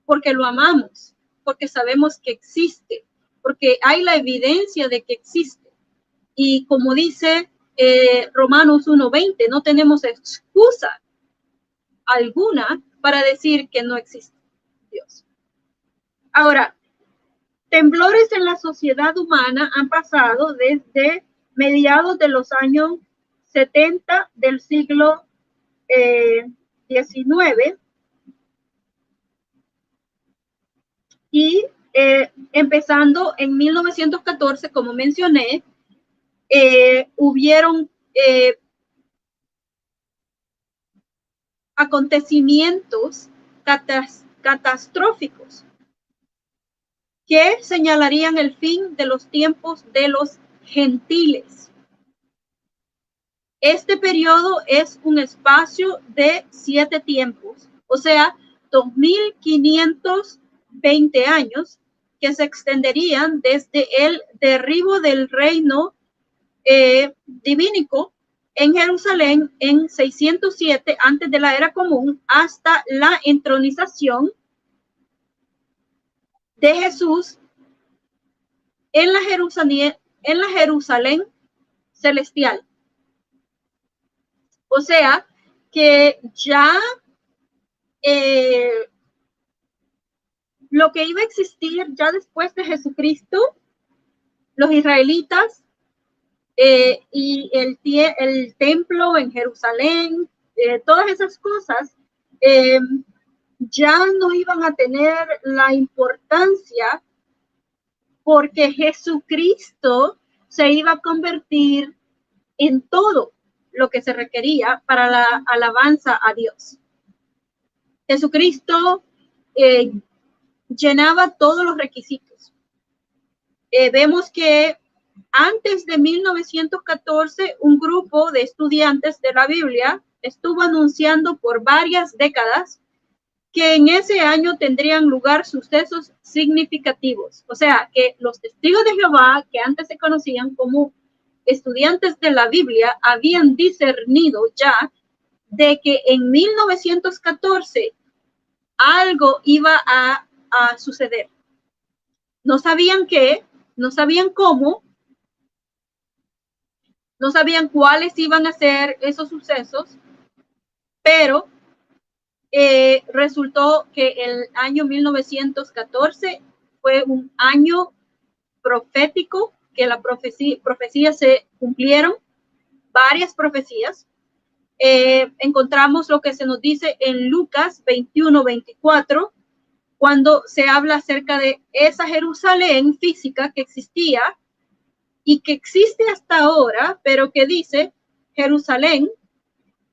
porque lo amamos, porque sabemos que existe, porque hay la evidencia de que existe. Y como dice Romanos 1:20, no tenemos excusa alguna para decir que no existe Dios. Ahora, temblores en la sociedad humana han pasado desde mediados de los años 70 del siglo XIX, y empezando en 1914, como mencioné, hubieron acontecimientos catastróficos que señalarían el fin de los tiempos de los gentiles. Este periodo es un espacio de 7 tiempos, o sea, 2520 años, que se extenderían desde el derribo del reino divínico en Jerusalén en 607 antes de la era común hasta la entronización de Jesús en la Jerusalén celestial. O sea, que ya lo que iba a existir ya después de Jesucristo, los israelitas y el templo en Jerusalén, todas esas cosas ya no iban a tener la importancia, porque Jesucristo se iba a convertir en todo lo que se requería para la alabanza a Dios. Jesucristo llenaba todos los requisitos. Vemos que antes de 1914, un grupo de estudiantes de la Biblia estuvo anunciando por varias décadas que en ese año tendrían lugar sucesos significativos. O sea, que los testigos de Jehová, que antes se conocían como estudiantes de la Biblia, habían discernido ya de que en 1914 algo iba a suceder. No sabían qué, no sabían cómo, no sabían cuáles iban a ser esos sucesos, pero resultó que el año 1914 fue un año profético, que la profecía se cumplieron, varias profecías. Encontramos lo que se nos dice en Lucas 21-24, cuando se habla acerca de esa Jerusalén física que existía y que existe hasta ahora, pero que dice, Jerusalén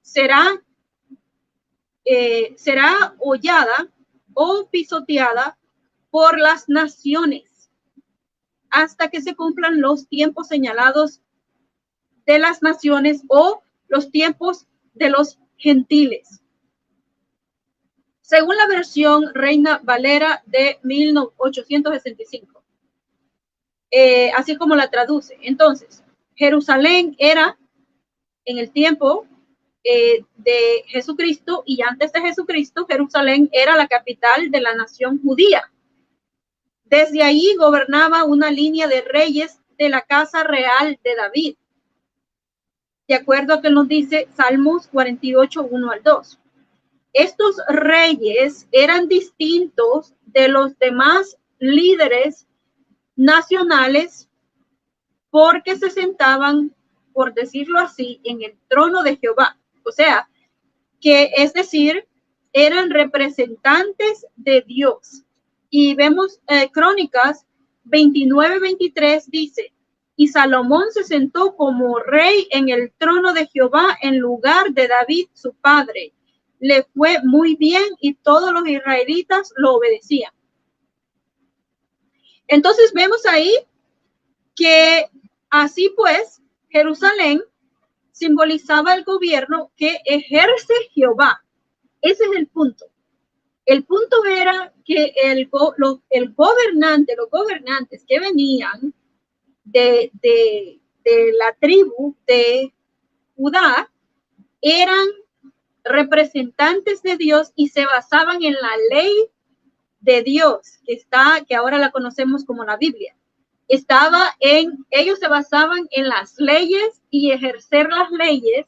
será hollada o pisoteada por las naciones hasta que se cumplan los tiempos señalados de las naciones o los tiempos de los gentiles. Según la versión Reina Valera de 1865, así como la traduce. Entonces, Jerusalén era en el tiempo de Jesucristo, y antes de Jesucristo, Jerusalén era la capital de la nación judía. Desde ahí gobernaba una línea de reyes de la casa real de David, de acuerdo a que nos dice Salmos 48, 1-2. Estos reyes eran distintos de los demás líderes nacionales porque se sentaban, por decirlo así, en el trono de Jehová. O sea, que es decir, eran representantes de Dios. Y vemos Crónicas 29-23 dice, y Salomón se sentó como rey en el trono de Jehová en lugar de David su padre. Le fue muy bien y todos los israelitas lo obedecían. Entonces vemos ahí que así pues Jerusalén simbolizaba el gobierno que ejerce Jehová. Ese es el punto. El punto era que los gobernantes que venían de la tribu de Judá eran representantes de Dios y se basaban en la ley de Dios, que ahora la conocemos como la Biblia. Ellos se basaban en las leyes y ejercer las leyes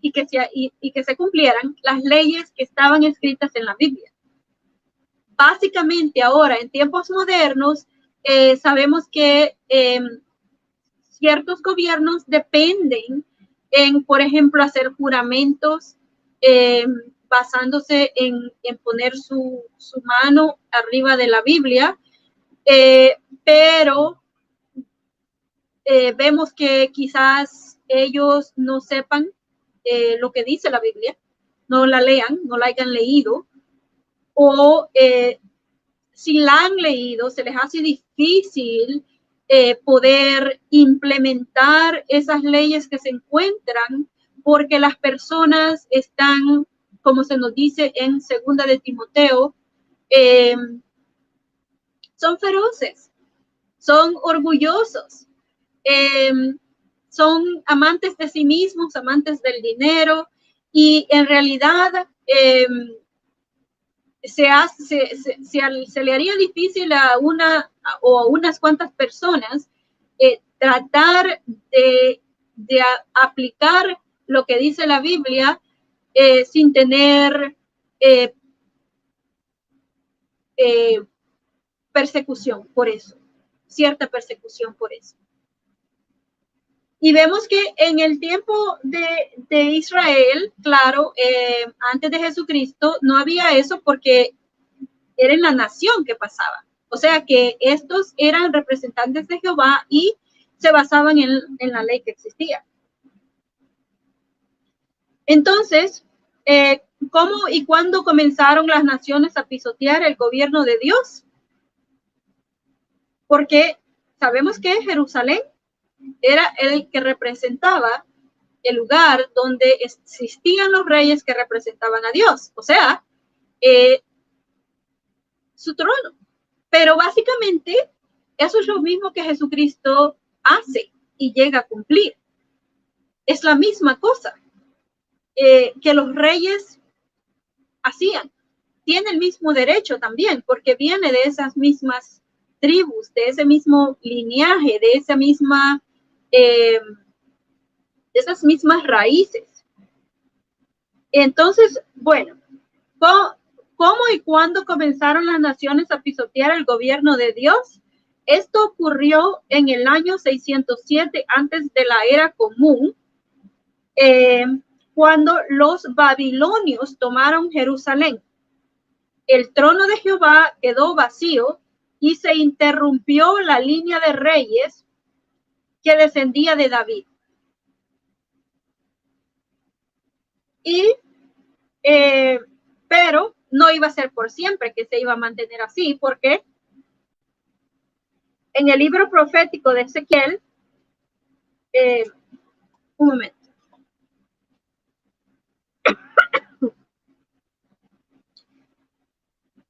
y que se cumplieran las leyes que estaban escritas en la Biblia. Básicamente ahora, en tiempos modernos, sabemos que ciertos gobiernos dependen en, por ejemplo, hacer juramentos basándose en poner su mano arriba de la Biblia, pero vemos que quizás ellos no sepan lo que dice la Biblia, no la lean, no la hayan leído, o si la han leído, se les hace difícil poder implementar esas leyes que se encuentran, porque las personas están, como se nos dice en 2 de Timoteo, son feroces, son orgullosos, son amantes de sí mismos, amantes del dinero, y en realidad se le haría difícil a unas cuantas personas tratar de aplicar lo que dice la Biblia sin tener persecución por eso, cierta persecución por eso. Y vemos que en el tiempo de Israel, claro, antes de Jesucristo, no había eso porque era en la nación que pasaba. O sea que estos eran representantes de Jehová y se basaban en la ley que existía. Entonces, ¿cómo y cuándo comenzaron las naciones a pisotear el gobierno de Dios? Porque sabemos que Jerusalén era el que representaba el lugar donde existían los reyes que representaban a Dios, o sea, su trono. Pero básicamente eso es lo mismo que Jesucristo hace y llega a cumplir. Es la misma cosa. que los reyes hacían. Tiene el mismo derecho también, porque viene de esas mismas tribus, de ese mismo linaje, de esa misma, de esas mismas raíces. Entonces, bueno, ¿cómo y cuándo comenzaron las naciones a pisotear el gobierno de Dios? Esto ocurrió en el año 607 antes de la era común, cuando los babilonios tomaron Jerusalén. El trono de Jehová quedó vacío y se interrumpió la línea de reyes que descendía de David. Pero no iba a ser por siempre que se iba a mantener así, porque en el libro profético de Ezequiel, un momento.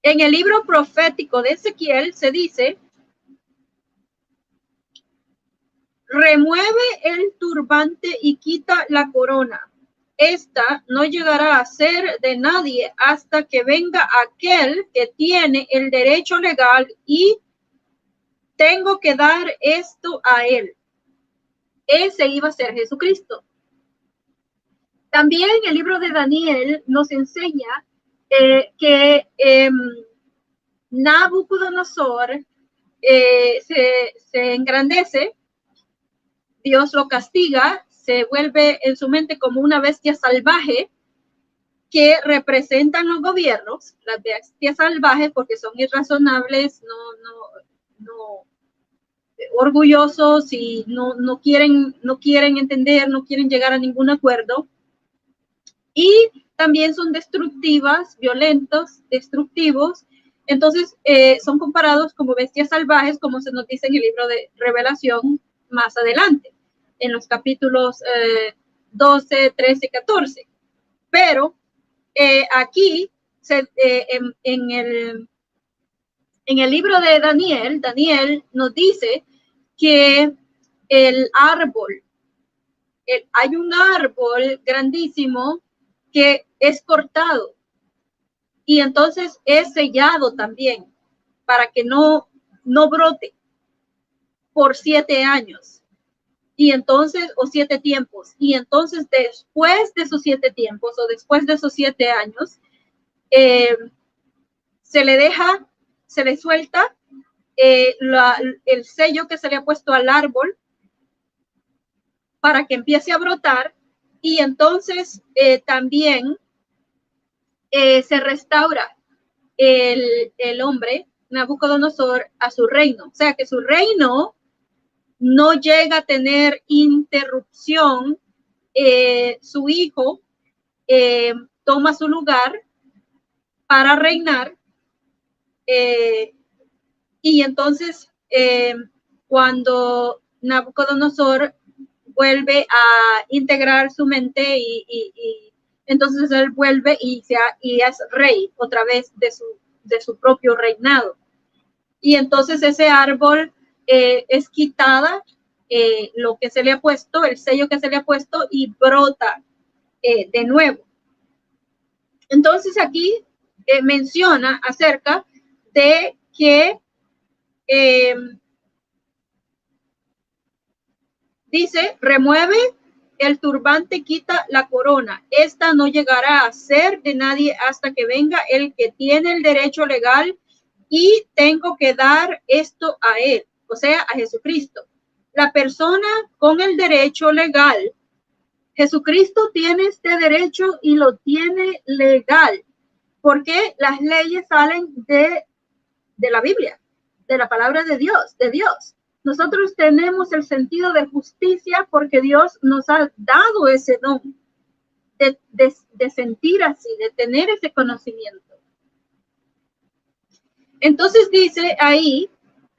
En el libro profético de Ezequiel se dice: remueve el turbante y quita la corona. Esta no llegará a ser de nadie hasta que venga aquel que tiene el derecho legal, y tengo que dar esto a él. Ese iba a ser Jesucristo. También el libro de Daniel nos enseña que Nabucodonosor se engrandece, Dios lo castiga, se vuelve en su mente como una bestia salvaje que representan los gobiernos, las bestias salvajes, porque son irrazonables, no orgullosos y no quieren entender, no quieren llegar a ningún acuerdo. Y también son destructivas, violentos, destructivos. Entonces, son comparados como bestias salvajes, como se nos dice en el libro de Revelación más adelante, en los capítulos 12, 13 y 14. Pero aquí, en el libro de Daniel, Daniel nos dice que el árbol, hay un árbol grandísimo que es cortado y entonces es sellado también para que no brote por 7 años. Y entonces, o 7 tiempos. Y entonces, después de esos 7 tiempos, o después de esos 7 años, se le suelta el sello que se le ha puesto al árbol para que empiece a brotar, y entonces también se restaura el hombre, Nabucodonosor, a su reino. O sea que su reino no llega a tener interrupción. Su hijo toma su lugar para reinar, y entonces cuando Nabucodonosor vuelve a integrar su mente y entonces él vuelve y es rey otra vez de su propio reinado. Y entonces ese árbol es quitada lo que se le ha puesto, el sello que se le ha puesto, y brota de nuevo. Entonces aquí menciona acerca de que dice: remueve el turbante, quita la corona. Esta no llegará a ser de nadie hasta que venga el que tiene el derecho legal, y tengo que dar esto a él, o sea, a Jesucristo. La persona con el derecho legal, Jesucristo tiene este derecho y lo tiene legal, porque las leyes salen de la Biblia, de la palabra de Dios, Nosotros tenemos el sentido de justicia porque Dios nos ha dado ese don de sentir así, de tener ese conocimiento. Entonces dice ahí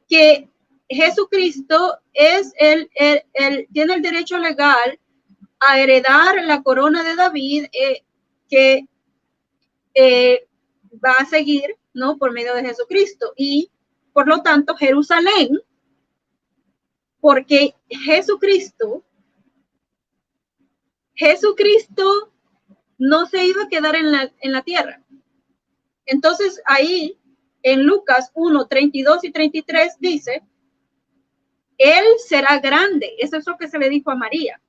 que Jesucristo tiene el derecho legal a heredar la corona de David, que va a seguir, ¿no?, por medio de Jesucristo. Y por lo tanto, Jerusalén, porque Jesucristo no se iba a quedar en la tierra. Entonces ahí en Lucas 1, 32 y 33 dice, él será grande, eso es lo que se le dijo a María,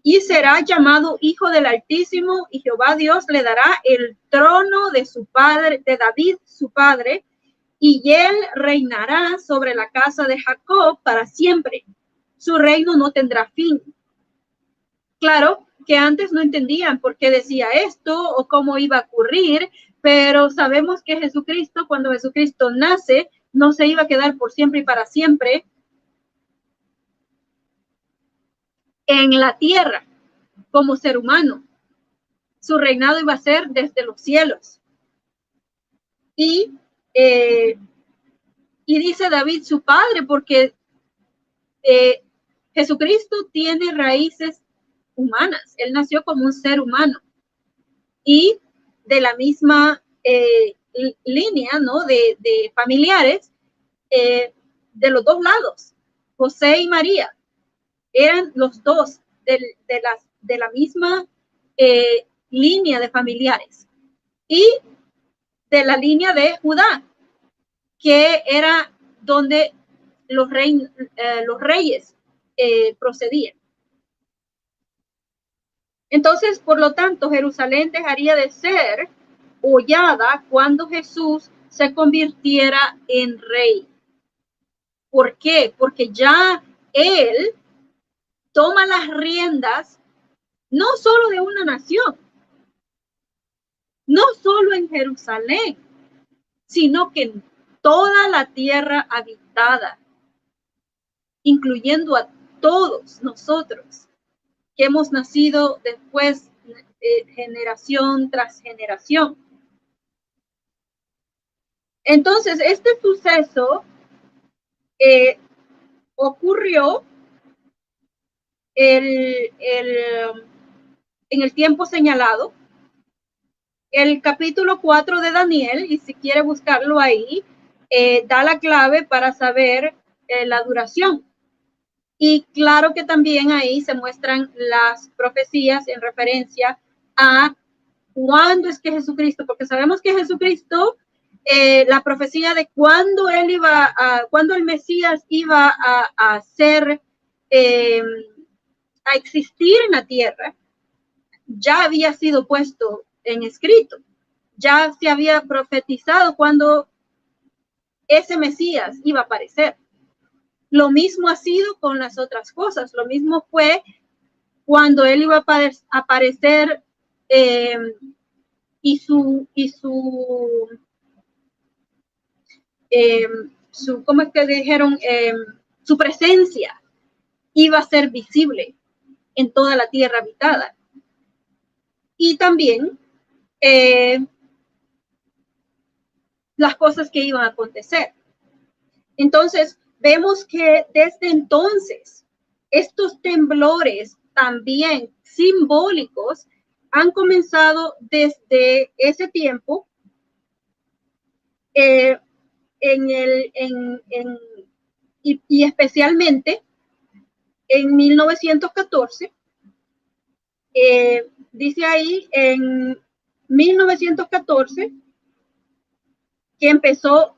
y será llamado Hijo del Altísimo, y Jehová Dios le dará el trono de su padre, de David su padre, y él reinará sobre la casa de Jacob para siempre. Su reino no tendrá fin. Claro que antes no entendían por qué decía esto o cómo iba a ocurrir, pero sabemos que Jesucristo, cuando Jesucristo nace, no se iba a quedar por siempre y para siempre en la tierra como ser humano. Su reinado iba a ser desde los cielos. Y dice David su padre, porque Jesucristo tiene raíces humanas. Él nació como un ser humano. Y de la misma línea, ¿no? De familiares de los dos lados. José y María eran los dos de la misma línea de familiares. Y de la línea de Judá, que era donde los reyes procedían. Entonces, por lo tanto, Jerusalén dejaría de ser hollada cuando Jesús se convirtiera en rey. ¿Por qué? Porque ya él toma las riendas no solo de una nación, no solo en Jerusalén, sino que en toda la tierra habitada, incluyendo a todos nosotros que hemos nacido después, generación tras generación. Entonces, este suceso ocurrió en el tiempo señalado. El capítulo 4 de Daniel, y si quiere buscarlo ahí, da la clave para saber la duración. Y claro que también ahí se muestran las profecías en referencia a cuándo es que Jesucristo, porque sabemos que Jesucristo, la profecía de cuándo cuándo el Mesías iba a ser, a existir en la tierra, ya había sido puesto en escrito. Ya se había profetizado cuando ese Mesías iba a aparecer. Lo mismo ha sido con las otras cosas. Lo mismo fue cuando él iba a aparecer y su ¿cómo es que dijeron? Su presencia iba a ser visible en toda la tierra habitada. Y también las cosas que iban a acontecer. Entonces, vemos que desde entonces, estos temblores también simbólicos han comenzado desde ese tiempo y especialmente en 1914, dice ahí en 1914 que empezó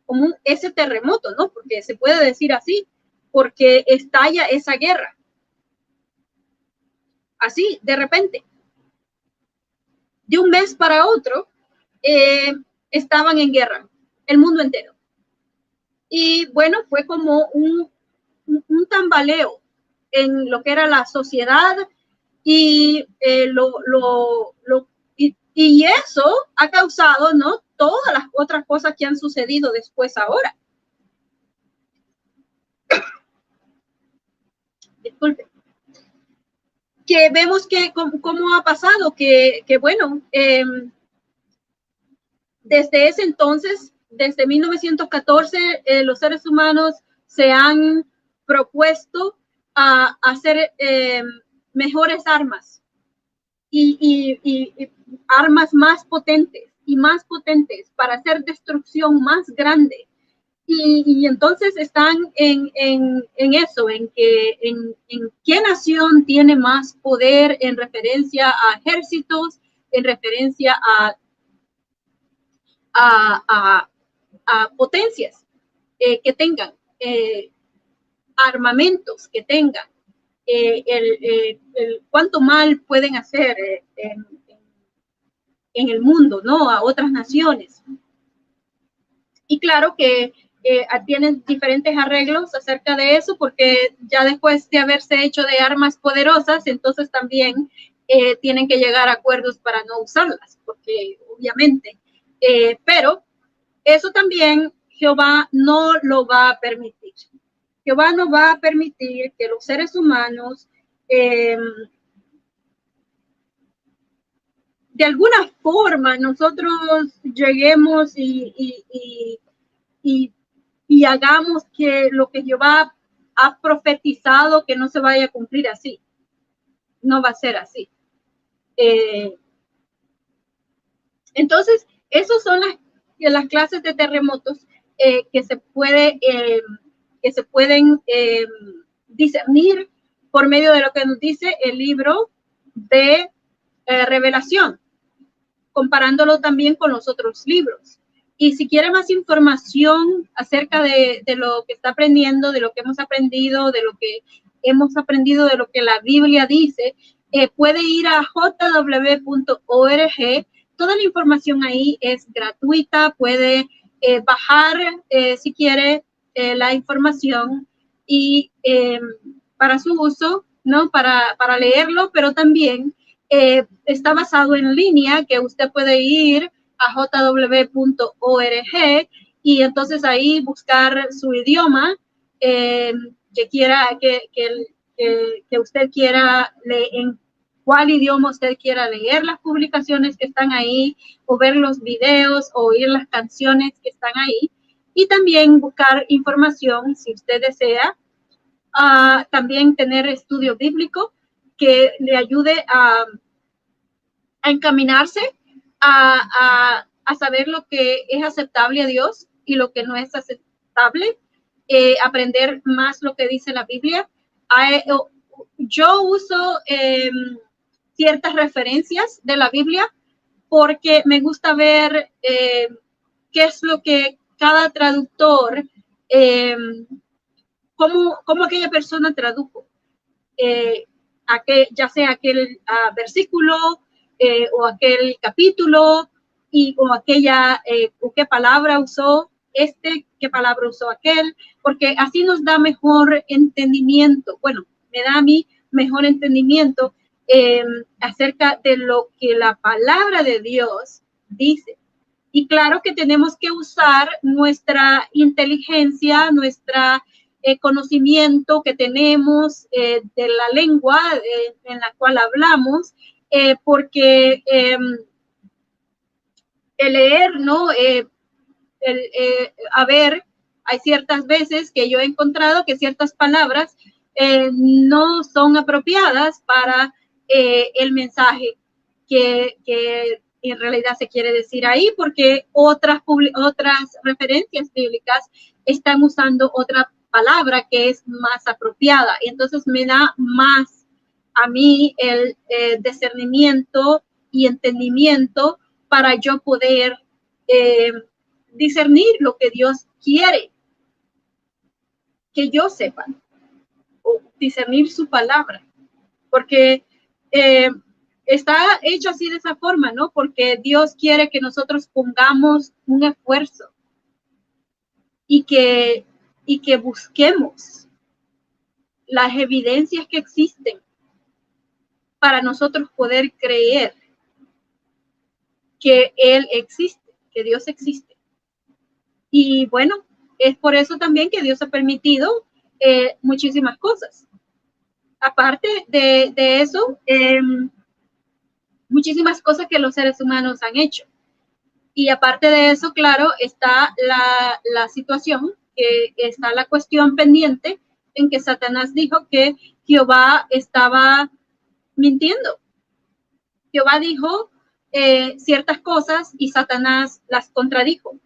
como ese terremoto, ¿no? Porque se puede decir así, porque estalla esa guerra. Así, de repente. De un mes para otro, estaban en guerra, el mundo entero. Y bueno, fue como un tambaleo en lo que era la sociedad y y eso ha causado, ¿no?, todas las otras cosas que han sucedido después ahora. Disculpe. Que vemos que cómo ha pasado, que bueno, desde ese entonces, desde 1914, los seres humanos se han propuesto a hacer mejores armas y armas más potentes para hacer destrucción más grande Y entonces están en eso, en qué nación tiene más poder en referencia a ejércitos, en referencia a potencias que tengan, armamentos que tengan, cuánto mal pueden hacer en el mundo, ¿no? A otras naciones. Y claro que tienen diferentes arreglos acerca de eso, porque ya después de haberse hecho de armas poderosas, entonces también tienen que llegar a acuerdos para no usarlas, porque obviamente, pero eso también Jehová no lo va a permitir. Jehová no va a permitir que los seres humanos de alguna forma nosotros lleguemos y hagamos que lo que Jehová ha profetizado que no se vaya a cumplir así. No va a ser así. Entonces, esas son las clases de terremotos que se pueden discernir por medio de lo que nos dice el libro de Revelación, comparándolo también con los otros libros. Y si quiere más información acerca de lo que está aprendiendo, de lo que hemos aprendido, de lo que hemos aprendido, de lo que la Biblia dice, puede ir a jw.org. Toda la información ahí es gratuita, puede bajar si quiere la información y para su uso, ¿no? Para leerlo, pero también está basado en línea, que usted puede ir a jw.org y entonces ahí buscar su idioma que quiera, que usted quiera leer, en cuál idioma usted quiera leer las publicaciones que están ahí, o ver los videos, o oír las canciones que están ahí, y también buscar información, si usted desea, también tener estudio bíblico que le ayude a encaminarse a saber lo que es aceptable a Dios y lo que no es aceptable, aprender más lo que dice la Biblia. Yo uso ciertas referencias de la Biblia porque me gusta ver qué es lo que cada traductor, cómo aquella persona tradujo, ya sea aquel versículo o aquel capítulo, o aquella, o qué palabra usó qué palabra usó aquel, porque así nos da mejor entendimiento. Bueno, me da a mí mejor entendimiento acerca de lo que la palabra de Dios dice. Y claro que tenemos que usar nuestra inteligencia, nuestra conocimiento que tenemos de la lengua en la cual hablamos, porque el leer, ¿no? A ver, hay ciertas veces que yo he encontrado que ciertas palabras no son apropiadas para el mensaje que en realidad se quiere decir ahí, porque otras referencias bíblicas están usando otra palabra que es más apropiada. Entonces me da más a mí el discernimiento y entendimiento para yo poder discernir lo que Dios quiere que yo sepa, o discernir su palabra, porque está hecho así de esa forma, ¿no? Porque Dios quiere que nosotros pongamos un esfuerzo y que busquemos las evidencias que existen para nosotros poder creer que Él existe, que Dios existe. Y bueno, es por eso también que Dios ha permitido muchísimas cosas. Aparte de eso, muchísimas cosas que los seres humanos han hecho. Y aparte de eso, claro, está la situación, que está la cuestión pendiente en que Satanás dijo que Jehová estaba mintiendo. Jehová dijo ciertas cosas y Satanás las contradijo.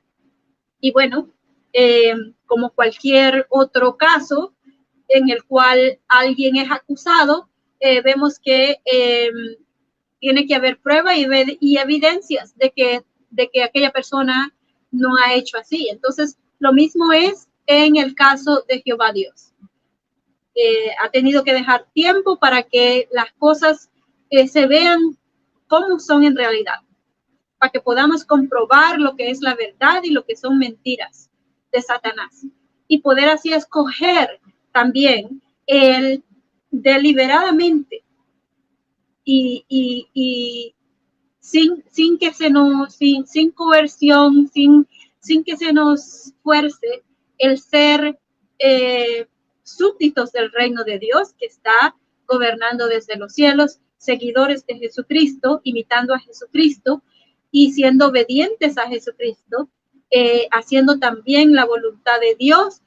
Y bueno, como cualquier otro caso en el cual alguien es acusado, vemos que tiene que haber pruebas y evidencias de que aquella persona no ha hecho así. Entonces, lo mismo es en el caso de Jehová Dios. Ha tenido que dejar tiempo para que las cosas se vean cómo son en realidad, para que podamos comprobar lo que es la verdad y lo que son mentiras de Satanás, y poder así escoger también el deliberadamente y sin que se nos, sin coerción, sin que se nos fuerce el ser súbditos del reino de Dios que está gobernando desde los cielos, seguidores de Jesucristo, imitando a Jesucristo y siendo obedientes a Jesucristo, haciendo también la voluntad de Dios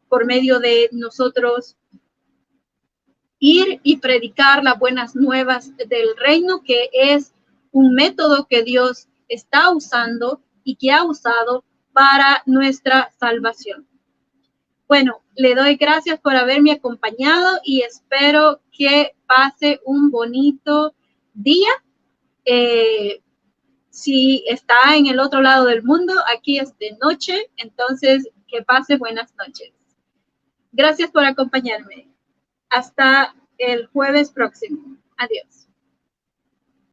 por medio de nosotros ir y predicar las buenas nuevas del reino, que es un método que Dios está usando y que ha usado para nuestra salvación. Bueno, le doy gracias por haberme acompañado y espero que pase un bonito día. Si está en el otro lado del mundo, aquí es de noche, entonces que pase buenas noches. Gracias por acompañarme. Hasta el jueves próximo. Adiós.